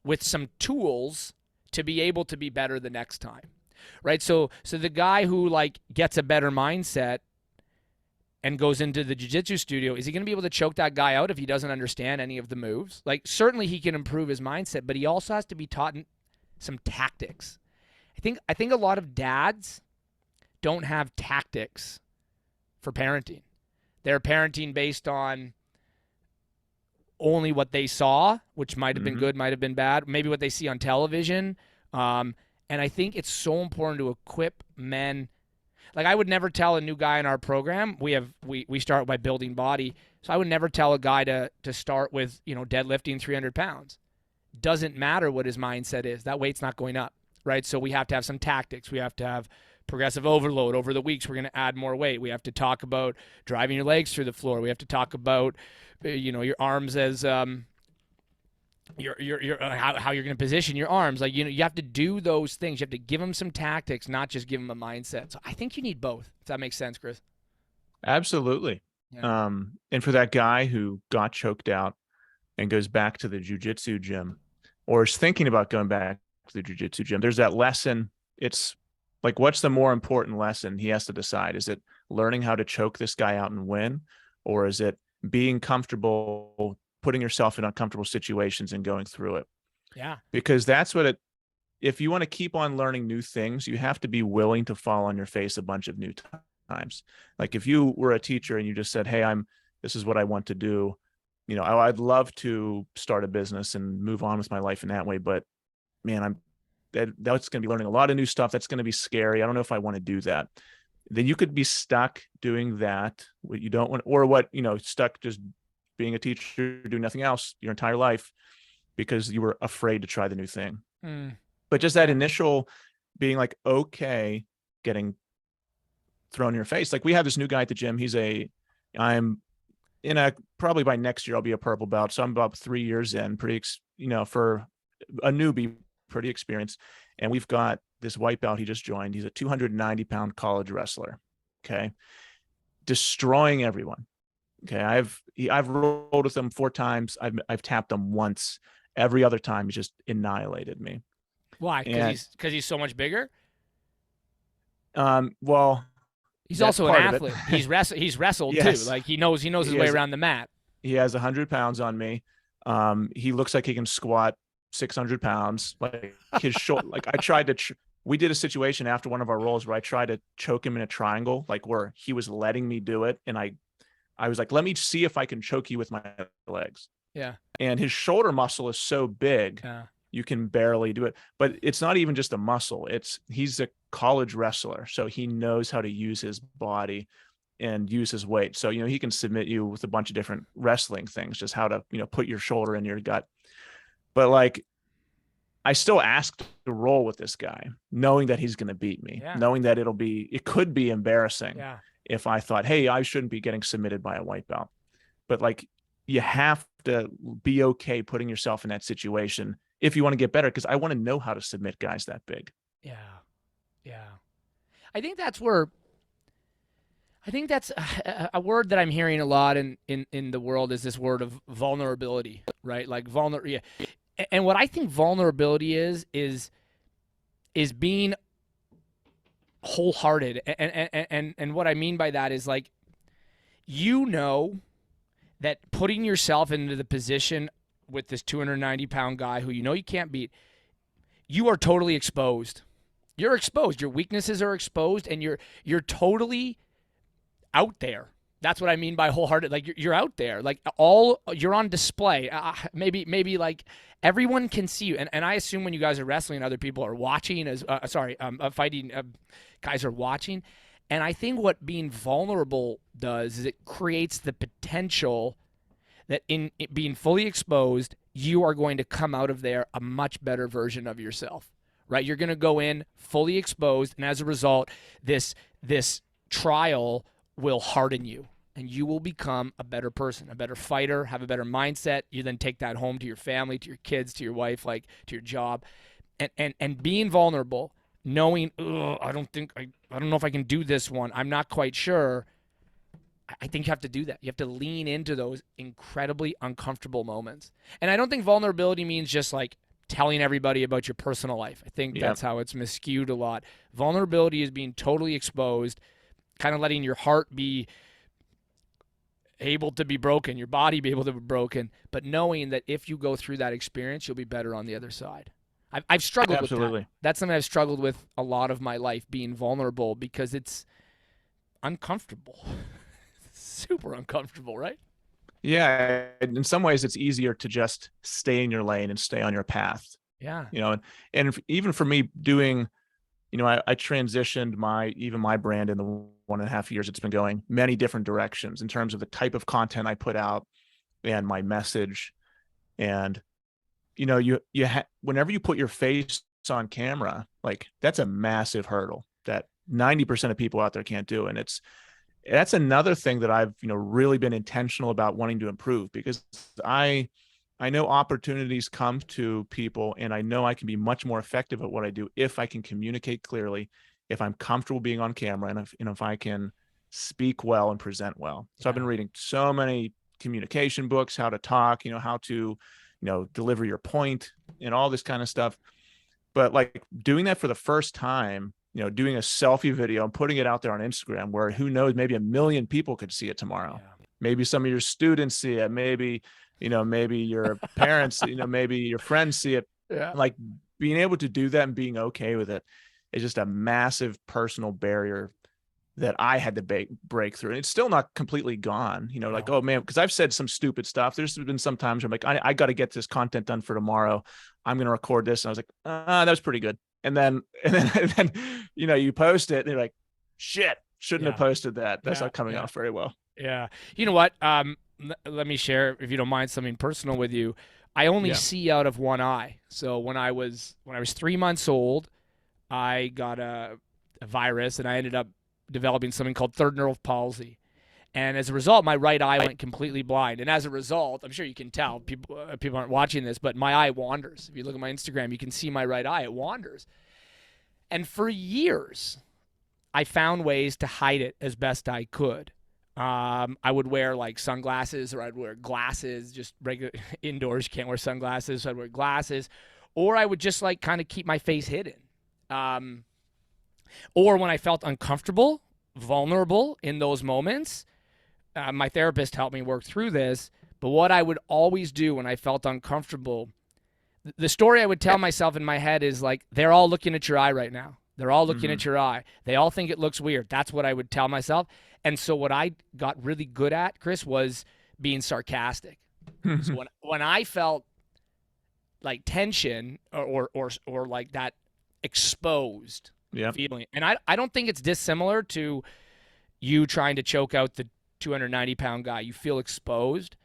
with some tools to be able to be better the next time. Right? So the guy who like gets a better mindset and goes into the jiu-jitsu studio, is he going to be able to choke that guy out if he doesn't understand any of the moves? Like, certainly he can improve his mindset, but he also has to be taught some tactics. I think a lot of dads don't have tactics for parenting. They're parenting based on only what they saw, which might have been good, might have been bad, maybe what they see on television. And I think it's so important to equip men. Like, I would never tell a new guy in our program, we start by building body. So I would never tell a guy to start with, deadlifting 300 pounds. Doesn't matter what his mindset is. That weight's not going up, right? So we have to have some tactics. We have to have progressive overload. Over the weeks, we're going to add more weight. We have to talk about driving your legs through the floor. We have to talk about, your arms as how you're going to position your arms. Like, you have to do those things. You have to give them some tactics, not just give them a mindset. So I think you need both. If that makes sense, Chris. Absolutely. Yeah. And for that guy who got choked out and goes back to the jiu-jitsu gym, or is thinking about going back to the jiu-jitsu gym, there's that lesson. It's like, what's the more important lesson? He has to decide. Is it learning how to choke this guy out and win? Or is it being comfortable, putting yourself in uncomfortable situations and going through it? Yeah. Because that's if you want to keep on learning new things, you have to be willing to fall on your face a bunch of new times. Like, if you were a teacher and you just said, hey, this is what I want to do. I'd love to start a business and move on with my life in that way. But man, that's going to be learning a lot of new stuff. That's going to be scary. I don't know if I want to do that. Then you could be stuck doing that, what you don't want, or stuck just being a teacher, doing nothing else your entire life because you were afraid to try the new thing. But just that initial being like, okay, getting thrown in your face. Like, we have this new guy at the gym. Probably by next year, I'll be a purple belt. So I'm about 3 years in, for a newbie, pretty experienced. And we've got this white belt he just joined. He's a 290-pound college wrestler. Okay. Destroying everyone. Okay. I've rolled with him 4 times. I've tapped him once. Every other time, he's just annihilated me. Why? Because he's so much bigger? Well, he's also an athlete. He's wrestled yes. too. Like, he knows his way around the mat. He has 100 pounds on me. He looks like he can squat 600 pounds. Like, his shoulder. Like, I tried to. We did a situation after one of our rolls where I tried to choke him in a triangle, like where he was letting me do it, and I was like, let me see if I can choke you with my legs. Yeah. And his shoulder muscle is so big. Yeah. You can barely do it. But it's not even just a muscle. He's a college wrestler, so he knows how to use his body and use his weight. So, he can submit you with a bunch of different wrestling things, just how to, put your shoulder in your gut. But like, I still asked to roll with this guy, knowing that he's going to beat me, knowing that it could be embarrassing if I thought, hey, I shouldn't be getting submitted by a white belt. But like, you have to be okay putting yourself in that situation if you want to get better, because I want to know how to submit guys that big. Yeah. Yeah. I think that's a word that I'm hearing a lot in the world, is this word of vulnerability, right? Like, And what I think vulnerability is being wholehearted. And what I mean by that is like, you know that putting yourself into the position with this 290-pound guy who you know you can't beat, you are totally exposed. You're exposed. Your weaknesses are exposed, and you're totally out there. That's what I mean by wholehearted. Like you're out there. Like you're on display. Maybe like everyone can see you. And I assume when you guys are wrestling, other people are watching. Fighting, guys are watching. And I think what being vulnerable does is it creates the potential that in it being fully exposed, you are going to come out of there a much better version of yourself, right? You're going to go in fully exposed, and as a result, this trial will harden you, and you will become a better person, a better fighter, have a better mindset. You then take that home to your family, to your kids, to your wife, like to your job, and being vulnerable, knowing, I don't know if I can do this one. I'm not quite sure. I think you have to do that. You have to lean into those incredibly uncomfortable moments. And I don't think vulnerability means just like telling everybody about your personal life. I think that's how it's miscued a lot. Vulnerability is being totally exposed, kind of letting your heart be able to be broken, your body be able to be broken, but knowing that if you go through that experience, you'll be better on the other side. I've struggled with that. That's something I've struggled with a lot of my life, being vulnerable, because it's uncomfortable. Super uncomfortable, right? Yeah, in some ways it's easier to just stay in your lane and stay on your path. Yeah. And even for me doing, I transitioned my brand in the 1.5 years it's been going many different directions in terms of the type of content I put out and my message. And whenever you put your face on camera, like that's a massive hurdle that 90% of people out there can't do. And that's another thing that I've, really been intentional about wanting to improve, because I know opportunities come to people, and I know I can be much more effective at what I do if I can communicate clearly, if I'm comfortable being on camera, and if I can speak well and present well. So I've been reading so many communication books, how to talk, how to, deliver your point and all this kind of stuff. But like doing that for the first time, doing a selfie video and putting it out there on Instagram, where who knows, maybe 1 million people could see it tomorrow. Yeah. Maybe some of your students see it. Maybe, maybe your parents, maybe your friends see it. Yeah. Like being able to do that and being okay with it is just a massive personal barrier that I had to break through. And it's still not completely gone, like, oh man, because I've said some stupid stuff. There's been some times where I'm like, I got to get this content done for tomorrow. I'm going to record this. And I was like, that was pretty good. And then, you post it and you're like, shit, shouldn't have posted that. That's not coming off very well. Yeah. You know what? Let me share, if you don't mind, something personal with you. I only see out of one eye. So when I was 3 months old, I got a virus, and I ended up developing something called third nerve palsy. And as a result, my right eye went completely blind. And as a result, I'm sure you can tell, people aren't watching this, but my eye wanders. If you look at my Instagram, you can see my right eye, it wanders. And for years, I found ways to hide it as best I could. I would wear like sunglasses, or I'd wear glasses, just regular indoors. You can't wear sunglasses, so I'd wear glasses. Or I would just like kind of keep my face hidden. Or when I felt uncomfortable, vulnerable in those moments, my therapist helped me work through this. But what I would always do when I felt uncomfortable, the story I would tell myself in my head is like, they're all looking at your eye right now. They're all looking at your eye. They all think it looks weird. That's what I would tell myself. And so what I got really good at, Chris, was being sarcastic. So when I felt like tension or like that exposed feeling, and I don't think it's dissimilar to you trying to choke out the 290-pound guy. You feel exposed.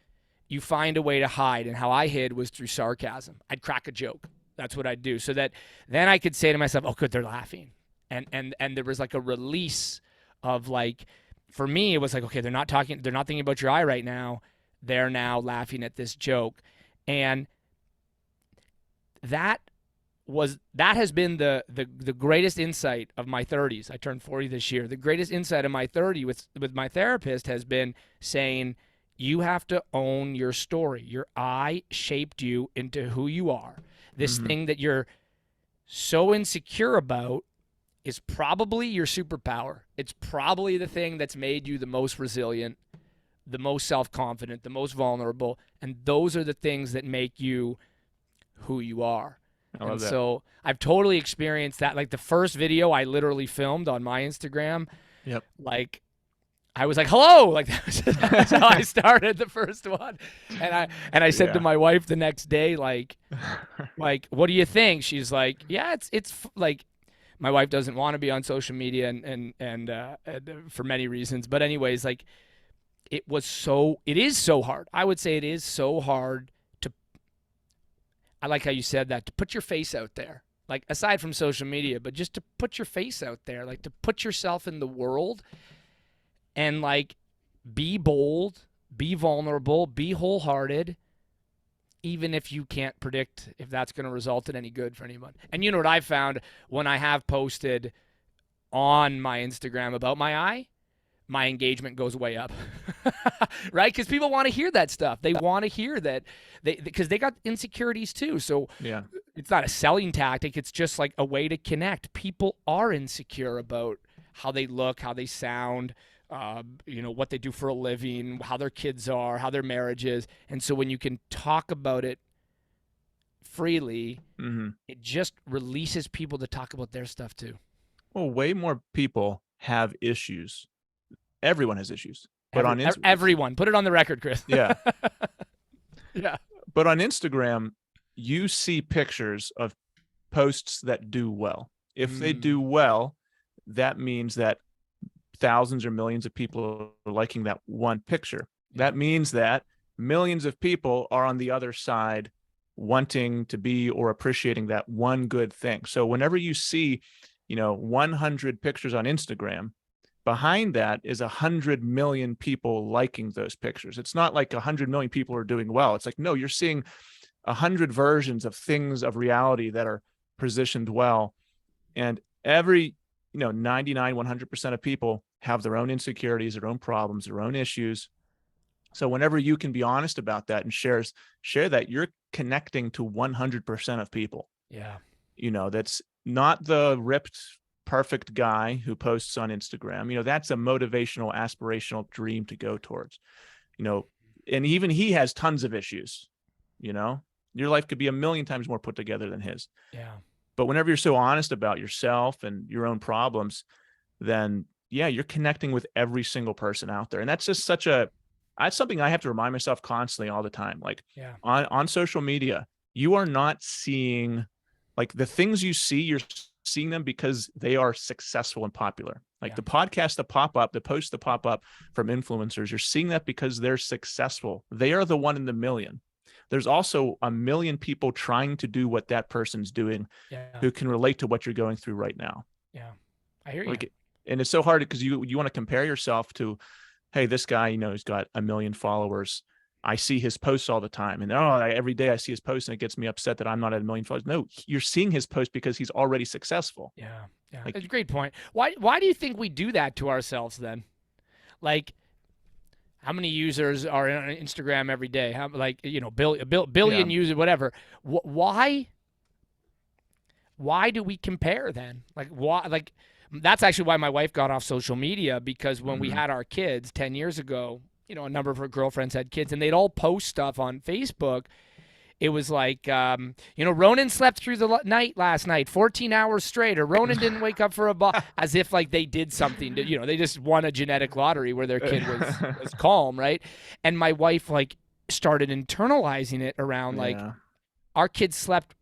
You find a way to hide. And how I hid was through sarcasm. I'd crack a joke. That's what I'd do. So that then I could say to myself, oh, good, they're laughing. And there was like a release of like, for me, it was like, okay, they're not thinking about your eye right now. They're now laughing at this joke. And that has been the greatest insight of my 30s. I turned 40 this year. The greatest insight of my 30 with my therapist has been saying, You have to own your story. Your eye shaped you into who you are. This thing that you're so insecure about is probably your superpower. It's probably the thing that's made you the most resilient, the most self-confident, the most vulnerable, and those are the things that make you who you are. I love And that. so I've totally experienced that. Like the first video I literally filmed on my Instagram, Yep. like I was like, "Hello!" Like that's how I started the first one. And I said to my wife the next day, like, what do you think? She's like, "Yeah, like." My wife doesn't want to be on social media and for many reasons, but anyways, like it is so hard. I would say it is so hard to. I like how you said that, to put your face out there. Like aside from social media, but just to put your face out there, like to put yourself in the world and like be bold, be vulnerable, be wholehearted, even if you can't predict if that's going to result in any good for anyone. And you know what I found when I have posted on my Instagram about my eye? My engagement goes way up. Right? Because people want to hear that stuff. They want to hear that because they got insecurities too. So Yeah. it's not a selling tactic. It's just like a way to connect. People are insecure about how they look, how they sound, what they do for a living, how their kids are, how their marriage is. And so when you can talk about it freely, it just releases people to talk about their stuff too. Well, way more people have issues. Everyone has issues. But everyone, put it on the record, Chris. Yeah. Yeah. But on Instagram, you see pictures of posts that do well. If they do well, that means that thousands or millions of people are liking that one picture. That means that millions of people are on the other side wanting to be or appreciating that one good thing. So whenever you see, 100 pictures on Instagram, behind that is 100 million people liking those pictures. It's not like 100 million people are doing well. It's like, no, you're seeing 100 versions of things of reality that are positioned well. And every 99, 100% of people have their own insecurities, their own problems, their own issues. So whenever you can be honest about that and share that, you're connecting to 100% of people. Yeah. That's not the ripped, perfect guy who posts on Instagram. That's a motivational, aspirational dream to go towards, and even he has tons of issues. Your life could be a million times more put together than his. Yeah. But whenever you're so honest about yourself and your own problems, then you're connecting with every single person out there. And that's just that's something I have to remind myself constantly all the time. Like on social media, you are not seeing like the things you see, you're seeing them because they are successful and popular. Like the podcasts that pop up, the posts that pop up from influencers, you're seeing that because they're successful. They are the one in the million. There's also a million people trying to do what that person's doing who can relate to what you're going through right now. Yeah. I hear you. And it's so hard because you want to compare yourself to, hey, this guy, he's got 1 million followers. I see his posts all the time. And every day I see his posts and it gets me upset that I'm not at 1 million followers. No, you're seeing his post because he's already successful. Yeah. Yeah. It's a great point. Why do you think we do that to ourselves then? Like, how many users are on Instagram every day? How billion users, whatever. Why do we compare then? Like why? Like that's actually why my wife got off social media, because when we had our kids 10 years ago, a number of her girlfriends had kids and they'd all post stuff on Facebook. It was like, Ronan slept through the night last night, 14 hours straight, or Ronan didn't wake up for a ball, as if like they did something to, they just won a genetic lottery where their kid was calm, right? And my wife like started internalizing it around like our kids slept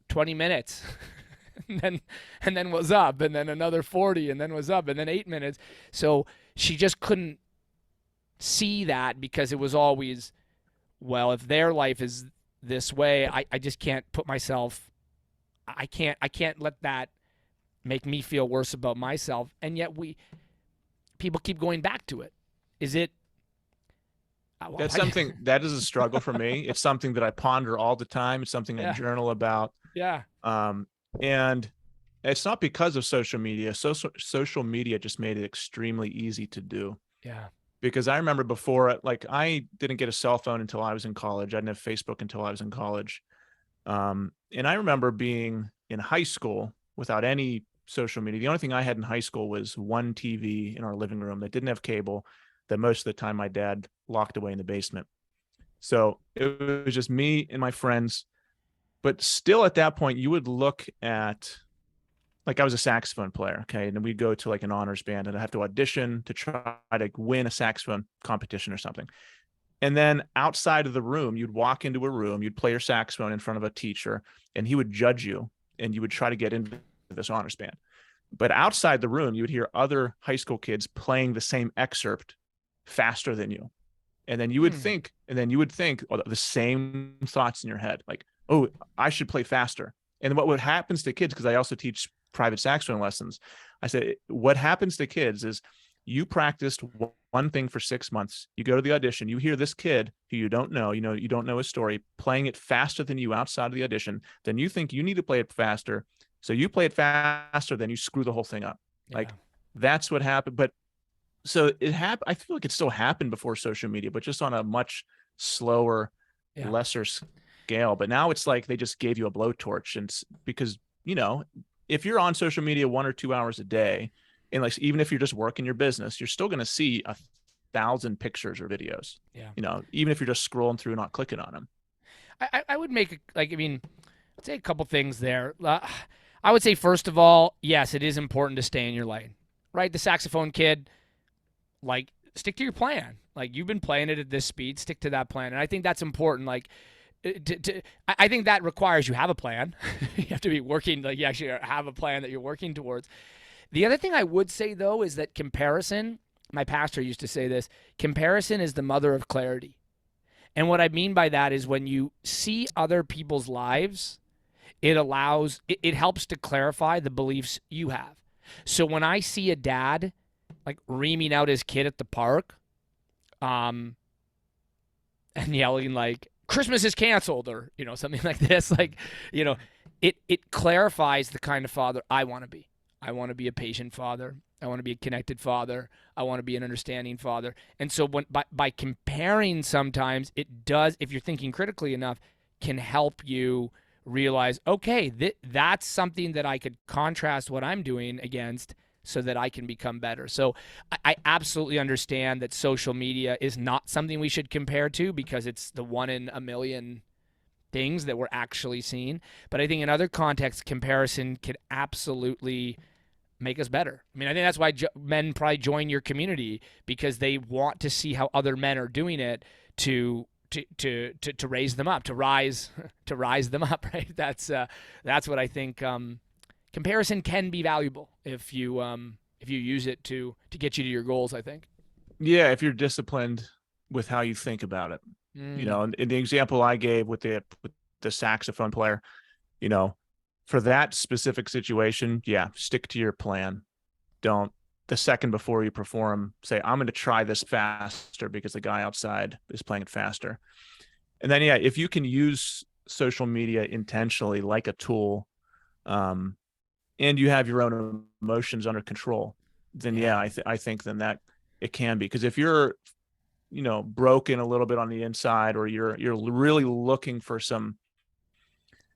20 minutes and then was up, and then another 40, and then was up, and then 8 minutes. So she just couldn't see that because it was always, well, if their life is this way, I just can't put myself, I can't let that make me feel worse about myself. And yet people keep going back to it. Is it? That's something that is a struggle for me. It's something that I ponder all the time. It's something I journal about. Yeah. And it's not because of social media. Social media just made it extremely easy to do. Yeah. because I remember before, like, I didn't get a cell phone until I was in college. I didn't have Facebook until I was in college. And I remember being in high school without any social media. The only thing I had in high school was one TV in our living room that didn't have cable, that most of the time my dad locked away in the basement. So it was just me and my friends. But still at that point, you would look at, like, I was a saxophone player. Okay. And then we'd go to like an honors band and I'd have to audition to try to win a saxophone competition or something. And then outside of the room, you'd walk into a room, you'd play your saxophone in front of a teacher, and he would judge you, and you would try to get into this honors band. But outside the room, you would hear other high school kids playing the same excerpt faster than you. And then you would think, the same thoughts in your head, like, oh, I should play faster. And what happens to kids, because I also teach private saxophone lessons, I said, what happens to kids is you practiced one thing for 6 months. You go to the audition, you hear this kid who you don't know, you don't know his story, playing it faster than you outside of the audition. Then you think you need to play it faster. So you play it faster, then you screw the whole thing up. Yeah. Like, that's what happened. But so it happened. I feel like it still happened before social media, but just on a much slower, lesser scale. But now it's like they just gave you a blowtorch, and because, if you're on social media 1 or 2 hours a day, and like, even if you're just working your business, you're still going to see 1,000 pictures or videos. Yeah. Even if you're just scrolling through, not clicking on them. I would make I'd say a couple things there. I would say, first of all, yes, it is important to stay in your lane, right? The saxophone kid, like, stick to your plan. Like, you've been playing it at this speed, stick to that plan. And I think that's important. Like, I think that requires you have a plan. You have to be working, like, you actually have a plan that you're working towards. The other thing I would say, though, is that comparison, my pastor used to say this, comparison is the mother of clarity. And what I mean by that is when you see other people's lives, it helps to clarify the beliefs you have. So when I see a dad, like, reaming out his kid at the park, and yelling, like, Christmas is canceled, or, something like this, like, it clarifies the kind of father I want to be. I want to be a patient father. I want to be a connected father. I want to be an understanding father. And so by comparing, sometimes it does, if you're thinking critically enough, can help you realize, okay, that's something that I could contrast what I'm doing against so that I can become better. So I absolutely understand that social media is not something we should compare to, because it's the 1 in a million things that we're actually seeing. But I think in other contexts, comparison can absolutely make us better. I think that's why men probably join your community, because they want to see how other men are doing it to raise them up, to rise them up, right? That's what I think. Comparison can be valuable if you use it to get you to your goals, I think. Yeah, if you're disciplined with how you think about it. In the example I gave with the saxophone player, for that specific situation, stick to your plan. Don't, the second before you perform, say, I'm going to try this faster because the guy outside is playing it faster. And then, if you can use social media intentionally like a tool, and you have your own emotions under control, then I think then that it can be. Because if you're, broken a little bit on the inside, or you're really looking for some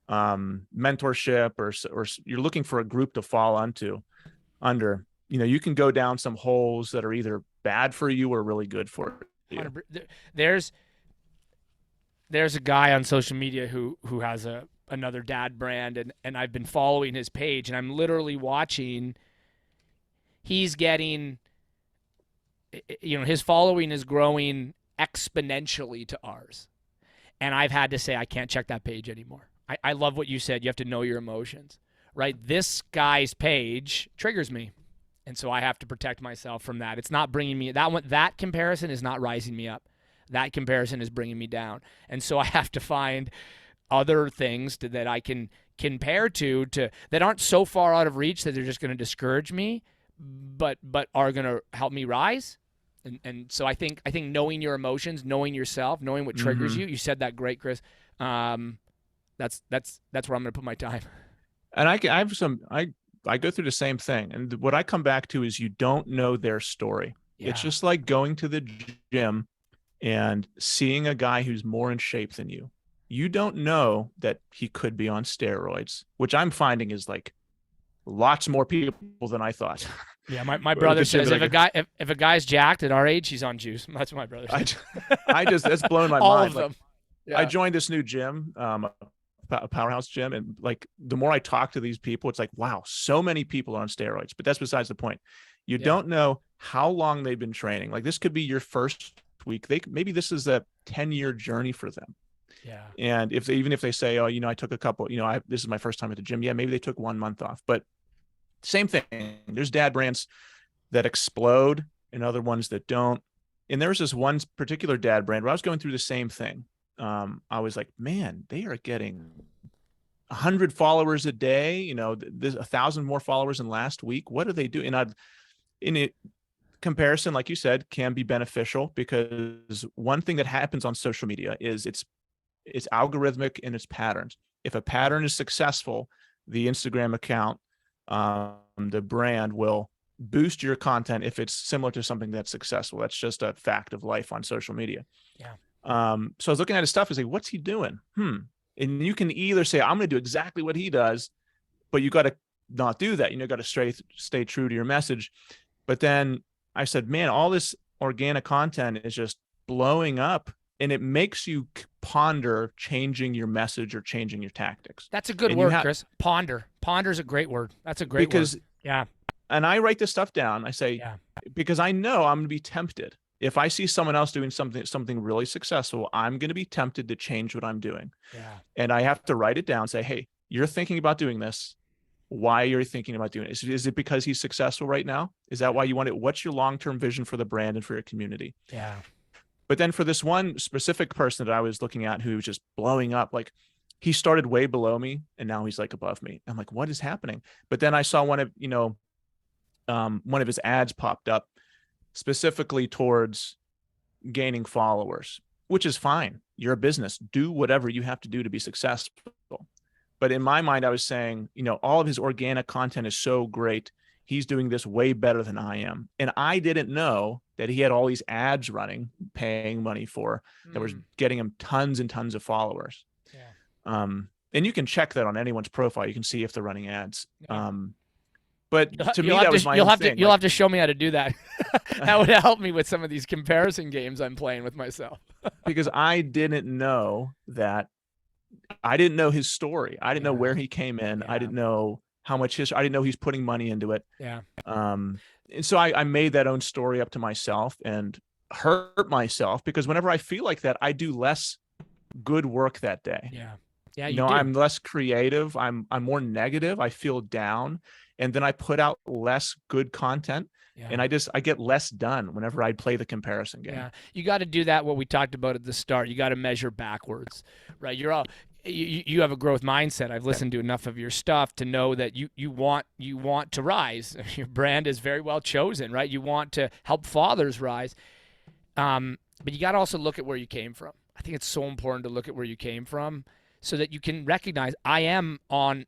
mentorship, or you're looking for a group to fall under, you can go down some holes that are either bad for you or really good for you. There's a guy on social media who has another dad brand, and I've been following his page, and I'm literally watching. He's getting, his following is growing exponentially to ours. And I've had to say, I can't check that page anymore. I love what you said. You have to know your emotions, right? This guy's page triggers me. And so I have to protect myself from that. It's not bringing me, that comparison is not rising me up. That comparison is bringing me down. And so I have to find other things that I can compare to that aren't so far out of reach that they're just going to discourage me, but are going to help me rise. And so I think knowing your emotions, knowing yourself, knowing what triggers you said that great, Chris. That's where I'm going to put my time. And I go through the same thing. And what I come back to is, you don't know their story. It's Yeah. just like going to the gym and seeing a guy who's more in shape than you. You don't know that he could be on steroids, which I'm finding is like lots more people than I thought. Yeah, my Look brother at Jim, says like if a guy's jacked at our age, he's on juice. That's what my brother I, says. I just that's blowing my All mind. of Like them. I Yeah. joined this new gym, a powerhouse gym, and like the more I talk to these people, it's like, wow, so many people are on steroids. But that's besides the point. You Yeah. don't know how long they've been training. Like this could be your first week. Maybe this is a 10-year journey for them. Yeah. And even if they say, oh, I took a couple, this is my first time at the gym. Yeah, maybe they took 1 month off. But same thing. There's dad brands that explode and other ones that don't. And there was this one particular dad brand where I was going through the same thing. I was like, man, they are getting 100 followers a day. There's 1,000 more followers than last week. What do they do? And in it, comparison, like you said, can be beneficial because one thing that happens on social media is it's algorithmic in its patterns. If a pattern is successful, the Instagram account, the brand will boost your content if it's similar to something that's successful. That's just a fact of life on social media. Yeah. So I was looking at his stuff and say, what's he doing? And you can either say, I'm going to do exactly what he does, but you got to not do that. Got to stay true to your message. But then I said, man, all this organic content is just blowing up, and it makes you ponder changing your message or changing your tactics. That's a good and word, Chris. Ponder. Ponder is a great word. That's a great word. Yeah. And I write this stuff down. I say, because I know I'm going to be tempted. If I see someone else doing something really successful, I'm going to be tempted to change what I'm doing. Yeah. And I have to write it down, say, hey, you're thinking about doing this. Why are you thinking about doing it? Is it because he's successful right now? Is that why you want it? What's your long-term vision for the brand and for your community? Yeah. But then for this one specific person that I was looking at who was just blowing up, like he started way below me and now he's like above me. I'm like, what is happening? But then I saw one of his ads popped up specifically towards gaining followers, which is fine. You're a business. Do whatever you have to do to be successful. But in my mind, I was saying, all of his organic content is so great. He's doing this way better than I am. And I didn't know that he had all these ads running, paying money for, that was getting him tons and tons of followers. Yeah. And you can check that on anyone's profile. You can see if they're running ads. Yeah. But to me, that was my own thing. You'll have to show me how to do that. That would help me with some of these comparison games I'm playing with myself. Because I didn't know that. I didn't know his story. I didn't know where he came in. I didn't know how much history. I didn't know he's putting money into it. Yeah. And so I made that own story up to myself and hurt myself because whenever I feel like that, I do less good work that day. Yeah. Yeah. I'm less creative. I'm more negative. I feel down. And then I put out less good content. Yeah. And I get less done whenever I play the comparison game. Yeah, you got to do that. What we talked about at the start, you got to measure backwards, right? You have a growth mindset. I've listened to enough of your stuff to know that you want to rise. Your brand is very well chosen, right? You want to help fathers rise, but you got to also look at where you came from. I think it's so important to look at where you came from so that you can recognize I am on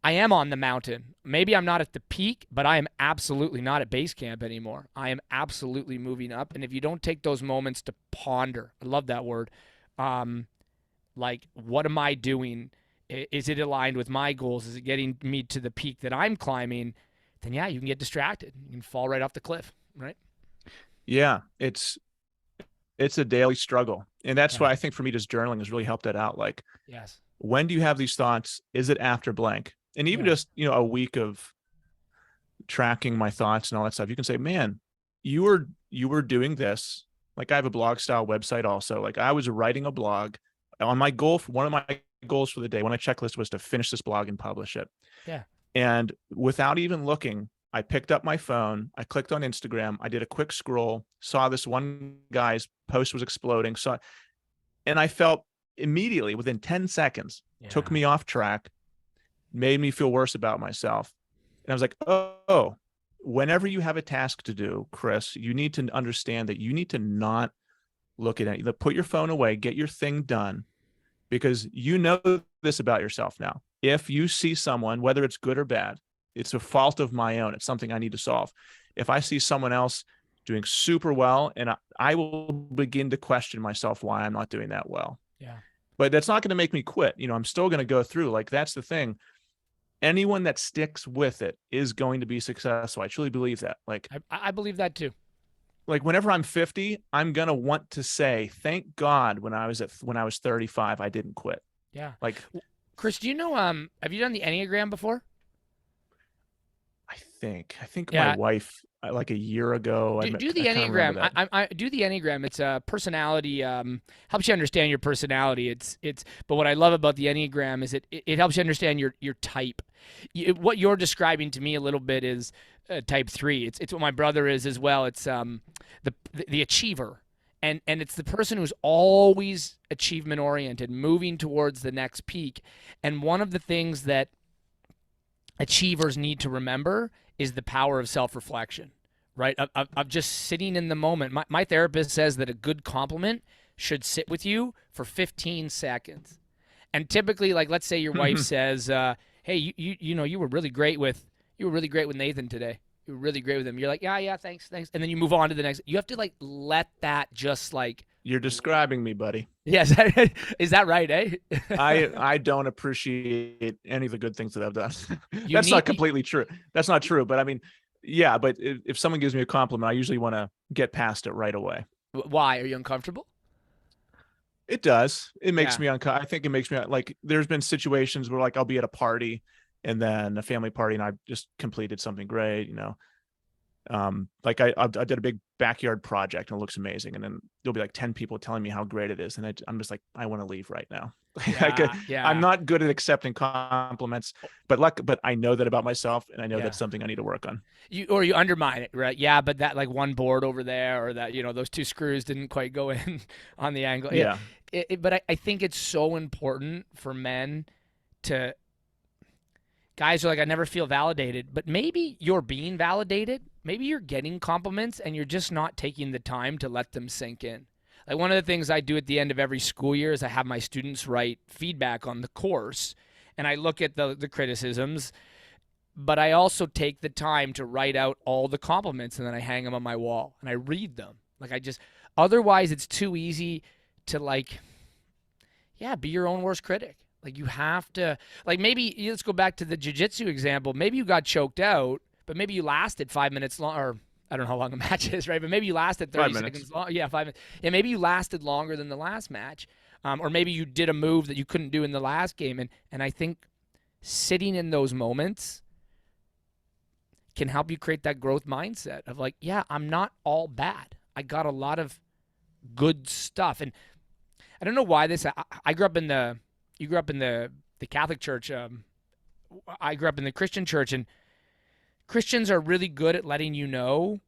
the mountain. Maybe I'm not at the peak, but I am absolutely not at base camp anymore. I am absolutely moving up. And if you don't take those moments to ponder, I love that word, like, what am I doing? Is it aligned with my goals? Is it getting me to the peak that I'm climbing? Then yeah, you can get distracted. You can fall right off the cliff, right? Yeah, it's a daily struggle. And that's why I think for me, just journaling has really helped that out. Like, yes, when do you have these thoughts? Is it after blank? And even just, a week of tracking my thoughts and all that stuff, you can say, man, you were doing this. Like I have a blog style website also. Like I was writing a blog on my goal. One of my goals for the day, when I checklist was to finish this blog and publish it. Yeah. And without even looking, I picked up my phone. I clicked on Instagram. I did a quick scroll, saw this one guy's post was exploding. And I felt immediately within 10 seconds, took me off track, made me feel worse about myself. And I was like, oh, whenever you have a task to do, Chris, you need to understand that you need to not look at it. Put your phone away, get your thing done, because you know this about yourself now. If you see someone, whether it's good or bad, it's a fault of my own. It's something I need to solve. If I see someone else doing super well, and I will begin to question myself why I'm not doing that well. Yeah. But that's not going to make me quit. I'm still going to go through. Like, that's the thing. Anyone that sticks with it is going to be successful. I truly believe that. I believe that too. Like whenever I'm 50, I'm going to want to say, thank God when I was 35, I didn't quit. Yeah. Like, Chris, do you know, have you done the Enneagram before? I think my Yeah. wife, like a year ago, Do I the kind of remember Enneagram. that. I do the Enneagram. It's a personality, helps you understand your personality. But what I love about the Enneagram is it helps you understand your type. What you're describing to me a little bit is type 3. It's what my brother is as well. It's the achiever. And it's the person who's always achievement oriented, moving towards the next peak. And one of the things that achievers need to remember is the power of self-reflection, right? Of just sitting in the moment. My therapist says that a good compliment should sit with you for 15 seconds. And typically, like, let's say your wife says, hey, you were really great with Nathan today. You were really great with him. You're like, yeah, thanks. And then you move on to the next. You have to like let that just like. You're describing me, buddy. Yes, is that right, eh? I don't appreciate any of the good things that I've done. You That's need not completely true. That's not true. But I mean, yeah, but if someone gives me a compliment, I usually want to get past it right away. Why? Are you uncomfortable? It does. It makes Yeah. me uncomfortable. I think it makes me like, there's been situations where like I'll be at a party and then a family party and I just completed something great, like I did a big backyard project and it looks amazing. And then there'll be like 10 people telling me how great it is. And I'm just like, I want to leave right now. Like, Yeah, I'm yeah. not good at accepting compliments, but I know that about myself and I know Yeah. that's something I need to work on. You undermine it, right? Yeah, but that like one board over there, or that those two screws didn't quite go in on the angle. Yeah, Yeah. but I think it's so important for men to guys are like, I never feel validated, but maybe you're being validated. Maybe you're getting compliments and you're just not taking the time to let them sink in. Like one of the things I do at the end of every school year is I have my students write feedback on the course and I look at the criticisms, but I also take the time to write out all the compliments and then I hang them on my wall and I read them. Like otherwise it's too easy to like, yeah, be your own worst critic. Like you have to, like maybe let's go back to the jiu-jitsu example. Maybe you got choked out, but maybe you lasted 5 minutes long, or I don't know how long a match is, right? But maybe you lasted 30 seconds long. Yeah, 5 minutes. Yeah, maybe you lasted longer than the last match. Or maybe you did a move that you couldn't do in the last game. And I think sitting in those moments can help you create that growth mindset of like, yeah, I'm not all bad. I got a lot of good stuff. And I don't know why this. I grew up in the. You grew up in the Catholic Church. I grew up in the Christian church, and Christians are really good at letting you know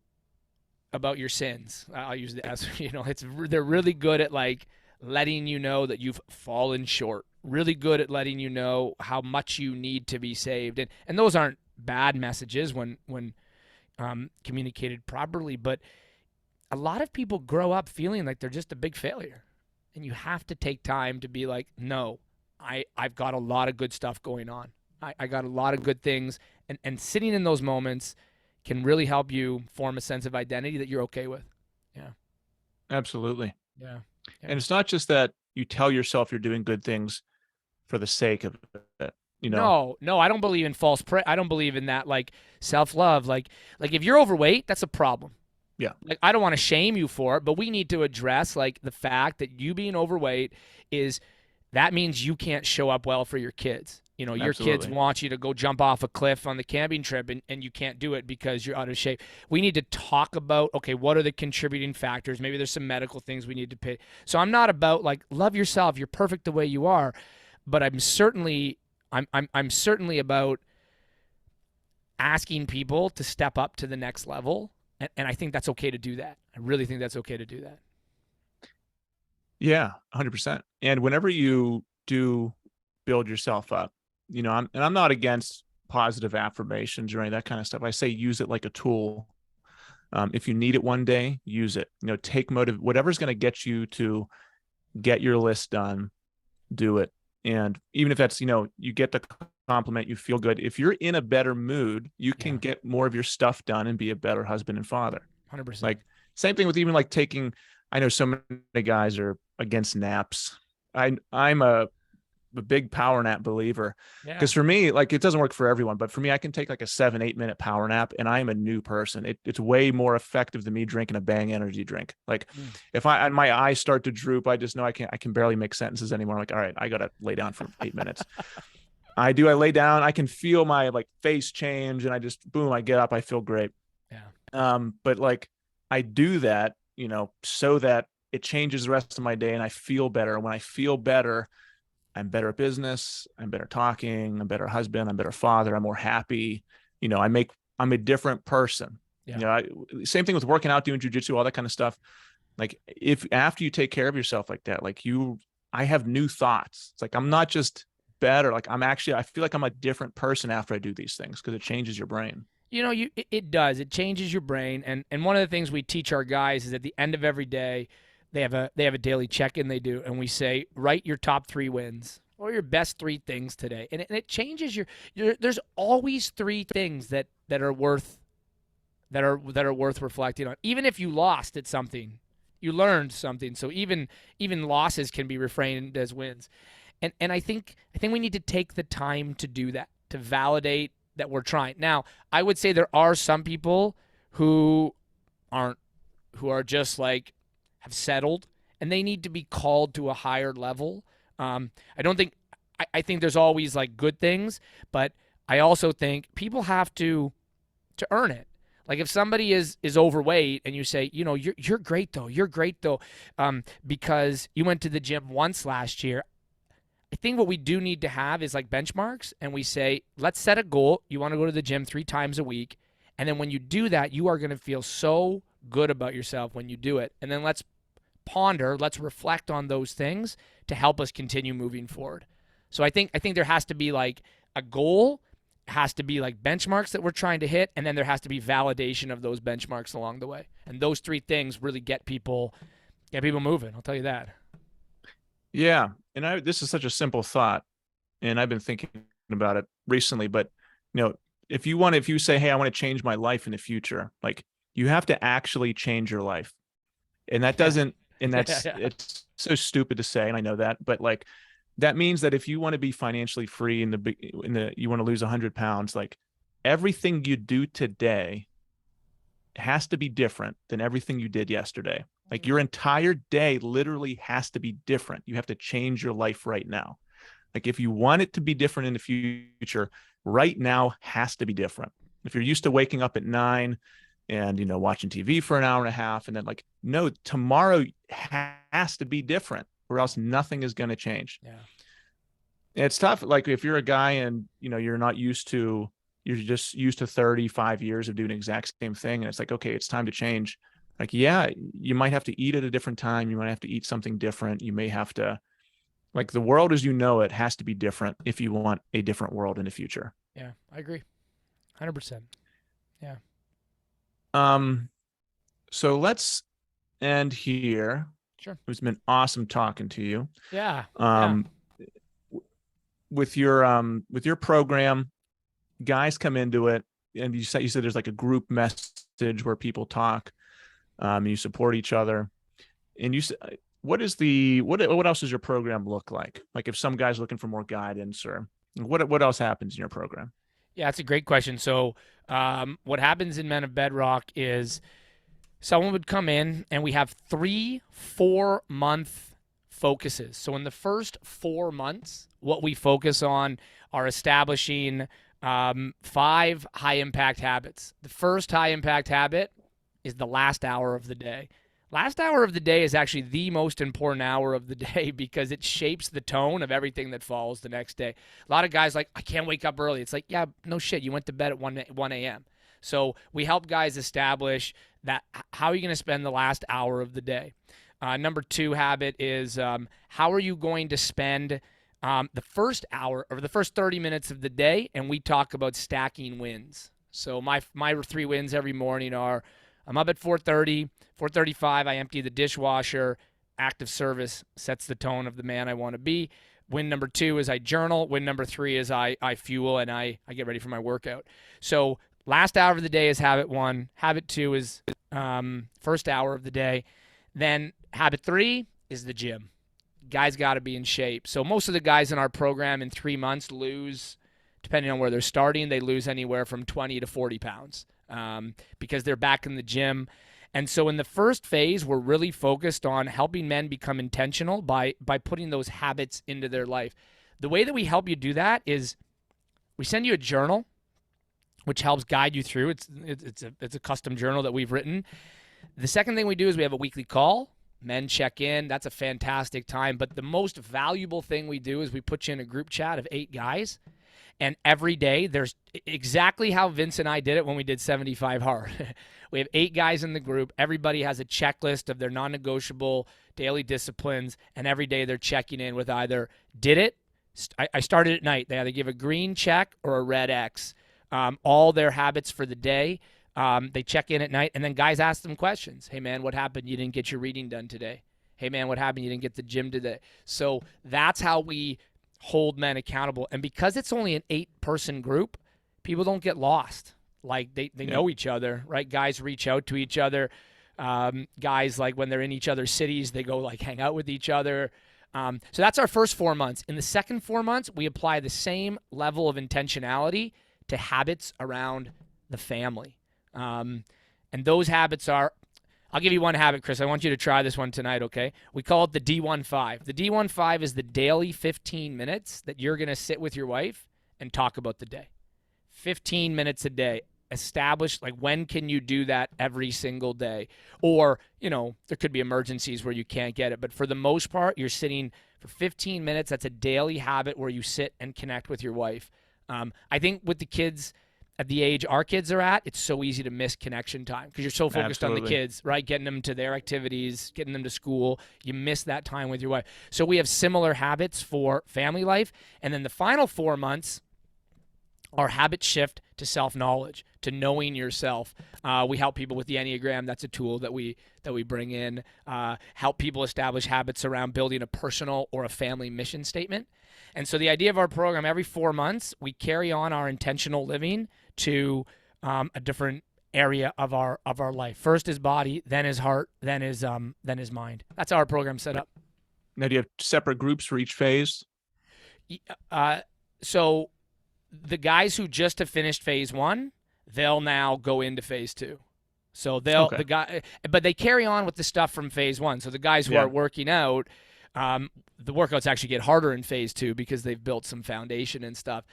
about your sins. I'll use the S. They're really good at like letting you know that you've fallen short. Really good at letting you know how much you need to be saved, and those aren't bad messages when communicated properly. But a lot of people grow up feeling like they're just a big failure. And you have to take time to be like, no, I've got a lot of good stuff going on. I got a lot of good things. And sitting in those moments can really help you form a sense of identity that you're okay with. Yeah. Absolutely. Yeah. And it's not just that you tell yourself you're doing good things for the sake of it. No, I don't believe in false praise. I don't believe in that like self-love. Like if you're overweight, that's a problem. Yeah. Like I don't want to shame you for it, but we need to address like the fact that you being overweight that means you can't show up well for your kids. Your kids want you to go jump off a cliff on the camping trip and you can't do it because you're out of shape. We need to talk about, okay, what are the contributing factors? Maybe there's some medical things we need to pay. So I'm not about like love yourself, you're perfect the way you are, but I'm certainly about asking people to step up to the next level. And I think that's okay to do that. I really think that's okay to do that. Yeah, 100%. And whenever you do build yourself up, I'm not against positive affirmations or any of that kind of stuff. I say use it like a tool. If you need it one day, use it. Take whatever's going to get you to get your list done, do it. And even if that's, you get the compliment, you feel good. If you're in a better mood, you can get more of your stuff done and be a better husband and father. 100%. Like same thing with even like taking, I know so many guys are against naps. I'm a big power nap believer Yeah. because for me, like it doesn't work for everyone, but for me, I can take like a 7, 8 minute power nap and I am a new person. It's way more effective than me drinking a Bang energy drink. Like Mm. if my eyes start to droop, I just know I can barely make sentences anymore. I'm like, all right, I got to lay down for 8 minutes. I lay down, I can feel my like face change and I just, boom, I get up, I feel great. Yeah. But like I do that, so that it changes the rest of my day and I feel better. And when I feel better, I'm better at business. I'm better talking. I'm better husband. I'm better father. I'm more happy. I'm a different person. Yeah. Same thing with working out, doing jujitsu, all that kind of stuff. Like if after you take care of yourself like that, I have new thoughts. It's like, I'm not just better. Like I feel like I'm a different person after I do these things because it changes your brain. It does. It changes your brain, and one of the things we teach our guys is at the end of every day, they have a daily check-in they do, and we say write your top 3 wins or your best 3 things today, and it changes your. There's always 3 things that are worth reflecting on. Even if you lost at something, you learned something. So even losses can be reframed as wins, and I think we need to take the time to do that, to validate that we're trying. Now, I would say there are some people who aren't, who are just like have settled, and they need to be called to a higher level. I don't think I think there's always like good things, but I also think people have to earn it. Like if somebody is overweight and you say, you're great though, because you went to the gym once last year. I think what we do need to have is like benchmarks, and we say, let's set a goal. You want to go to the gym 3 times a week. And then when you do that, you are going to feel so good about yourself when you do it. And then let's reflect on those things to help us continue moving forward. So I think there has to be like a goal, has to be like benchmarks that we're trying to hit, and then there has to be validation of those benchmarks along the way. And those 3 things really get people moving. I'll tell you that. Yeah. And this is such a simple thought, and I've been thinking about it recently, but you know, if you say, hey, I want to change my life in the future, like you have to actually change your life. And that Yeah. doesn't, and Yeah. that's, Yeah. it's so stupid to say. And I know that, but like, that means that if you want to be financially free you want to lose 100 pounds, like everything you do today has to be different than everything you did yesterday. Like your entire day literally has to be different. You have to change your life right now. Like if you want it to be different in the future, right now has to be different. If you're used to waking up at 9 and watching TV for an hour and a half, and then like, no, tomorrow has to be different, or else nothing is going to change. Yeah. It's tough. Like if you're a guy and you're just used to 35 years of doing the exact same thing, and it's like, okay, it's time to change. Like, yeah, you might have to eat at a different time. You might have to eat something different. You may have to, like, the world as you know it has to be different if you want a different world in the future. Yeah. I agree. 100%. Yeah. Um, so let's end here. Sure. It's been awesome talking to you. Yeah. Yeah. Um, with your program, guys come into it, and you said there's like a group message where people talk, you support each other, and you said, what else does your program look like? Like if some guy's looking for more guidance, or what else happens in your program? Yeah, that's a great question. So, what happens in Men of Bedrock is someone would come in, and we have 3 4-month focuses. So, in the first 4 months, what we focus on are establishing 5 high impact habits. The first high impact habit is the last hour of the day. Last hour of the day is actually the most important hour of the day because it shapes the tone of everything that follows the next day. A lot of guys like, I can't wake up early. It's like, yeah, no shit. You went to bed at 1 a.m. So we help guys establish that how are you going to spend the last hour of the day. Number 2 habit is how are you going to spend the first hour or the first 30 minutes of the day, and we talk about stacking wins. So my 3 wins every morning are I'm up at 4:30, 4:35, I empty the dishwasher. Active service sets the tone of the man I want to be. Win number 2 is I journal. Win number 3 is I fuel and I get ready for my workout. So Last hour of the day is habit 1. Habit 2 is first hour of the day. Then habit 3 is the gym. Guys got to be in shape. So most of the guys in our program in 3 months lose, depending on where they're starting, they lose anywhere from 20 to 40 pounds because they're back in the gym. And so in the first phase, we're really focused on helping men become intentional by putting those habits into their life. The way that we help you do that is we send you a journal, which helps guide you through. It's a custom journal that we've written. The second thing we do is we have a weekly call. Men check in. That's a fantastic time. But the most valuable thing we do is we put you in a group chat of 8 guys. And every day there's exactly how Vince and I did it when we did 75 hard. We have 8 guys in the group. Everybody has a checklist of their non-negotiable daily disciplines. And every day they're checking in with either did it. I started at night. They either give a green check or a red X. All their habits for the day. They check in at night, and then guys ask them questions. Hey, man, what happened? You didn't get your reading done today. Hey, man, what happened? You didn't get the gym today. So that's how we hold men accountable. And because it's only an 8-person group, people don't get lost. Like they know each other, right? Guys reach out to each other. Guys, like when they're in each other's cities, they go like hang out with each other. So that's our first 4 months. In the second 4 months, we apply the same level of intentionality to habits around the family. And those habits are, I'll give you one habit, Chris. I want you to try this one tonight, okay? We call it the D15. The D15 is the daily 15 minutes that you're going to sit with your wife and talk about the day. 15 minutes a day. Establish, like, when can you do that every single day? Or, there could be emergencies where you can't get it. But for the most part, you're sitting for 15 minutes. That's a daily habit where you sit and connect with your wife. I think with the kids at the age our kids are at, it's so easy to miss connection time because you're so focused on the kids, right? Getting them to their activities, getting them to school. You miss that time with your wife. So we have similar habits for family life. And then the final 4 months are habit shift to self-knowledge, to knowing yourself. We help people with the Enneagram. That's a tool that we bring in. Help people establish habits around building a personal or a family mission statement. And so the idea of our program, every 4 months, we carry on our intentional living to a different area of our life. First is body, then is heart, then is mind. That's how our program set up. Now, do you have separate groups for each phase? So the guys who just have finished phase 1, they'll now go into phase 2. So but they carry on with the stuff from phase 1. So the guys who are working out, the workouts actually get harder in phase 2 because they've built some foundation and stuff.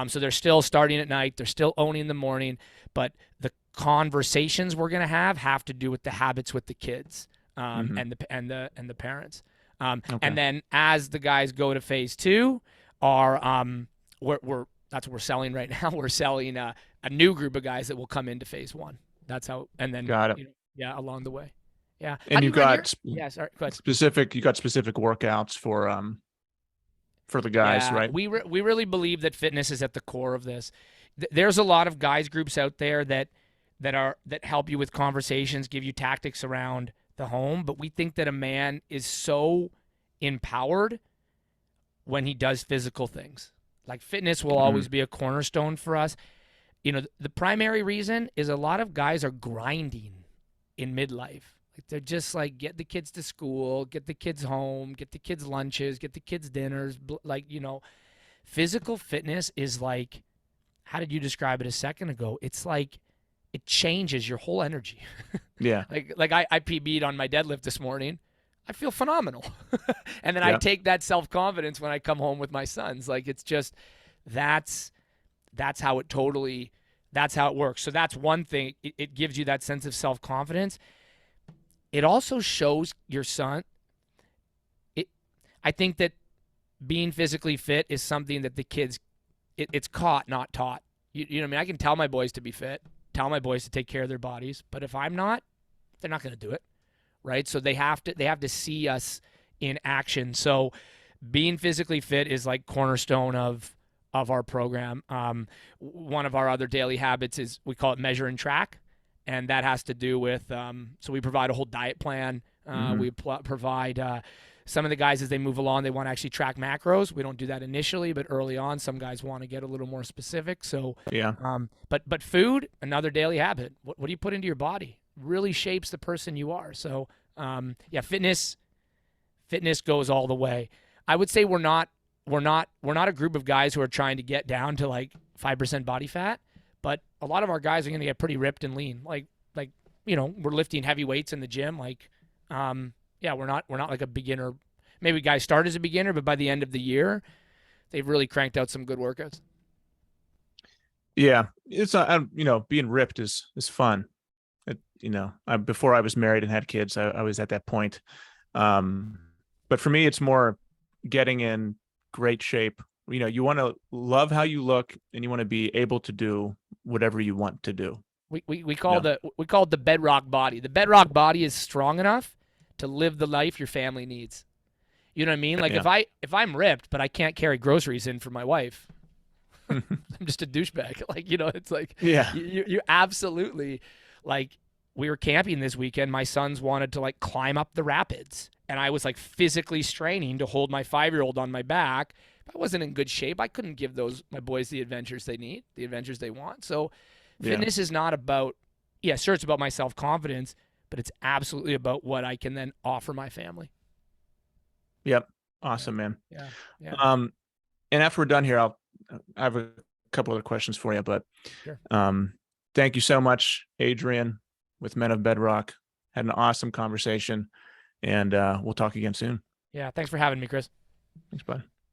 So they're still starting at night. They're still owning the morning, but the conversations we're going to have to do with the habits with the kids and the parents. And then as the guys go to phase 2, that's what we're selling right now. We're selling a new group of guys that will come into phase 1. That's how, and then got it. Along the way. Yeah. And you got sorry, go ahead. specific workouts for the guys, right? We really believe that fitness is at the core of this. There's a lot of guys groups out there that help you with conversations, give you tactics around the home, but we think that a man is so empowered when he does physical things. Like fitness will always be a cornerstone for us. The primary reason is a lot of guys are grinding in midlife. Like they're just like, get the kids to school, get the kids home, get the kids lunches, get the kids dinners. Physical fitness is like, how did you describe it a second ago? It's like, it changes your whole energy. Yeah. like I PB'd on my deadlift this morning. I feel phenomenal. And then I take that self-confidence when I come home with my sons. Like it's just, that's how it works. So that's one thing. It gives you that sense of self-confidence. It also shows your son. I think that being physically fit is something that the kids, it's caught, not taught. You know what I mean? I can tell my boys to be fit, tell my boys to take care of their bodies, but if I'm not, they're not going to do it, right? So they have to see us in action. So being physically fit is like cornerstone of our program. One of our other daily habits is we call it measure and track. And that has to do with, so we provide a whole diet plan. We provide Some of the guys, as they move along, they want to actually track macros. We don't do that initially, but early on, some guys want to get a little more specific. So, Yeah. But food, another daily habit. What do you put into your body really shapes the person you are. So, yeah, fitness goes all the way. I would say we're not a group of guys who are trying to get down to like 5% body fat, but a lot of our guys are going to get pretty ripped and lean. Like we're lifting heavy weights in the gym. Like, yeah, we're not like a beginner. Maybe guys start as a beginner, but by the end of the year, they've really cranked out some good workouts. Yeah, it's being ripped is fun. Before I was married and had kids, I was at that point. But for me, it's more getting in great shape. You want to love how you look, and you want to be able to do whatever you want to do. We call it the bedrock body. The bedrock body is strong enough to live the life your family needs. You know what I mean? Like if I'm ripped, but I can't carry groceries in for my wife, I'm just a douchebag. Like, it's like, yeah, you absolutely, like, we were camping this weekend. My sons wanted to like climb up the rapids, and I was like physically straining to hold my 5-year-old on my back. I wasn't in good shape. I couldn't give my boys the adventures they need, the adventures they want. So fitness is not about, sure, it's about my self-confidence, but it's absolutely about what I can then offer my family. Yep. Awesome, man. Yeah. And after we're done here, I have a couple other questions for you, but sure. Thank you so much, Adrian, with Men of Bedrock. Had an awesome conversation, and we'll talk again soon. Yeah. Thanks for having me, Chris. Thanks, bud.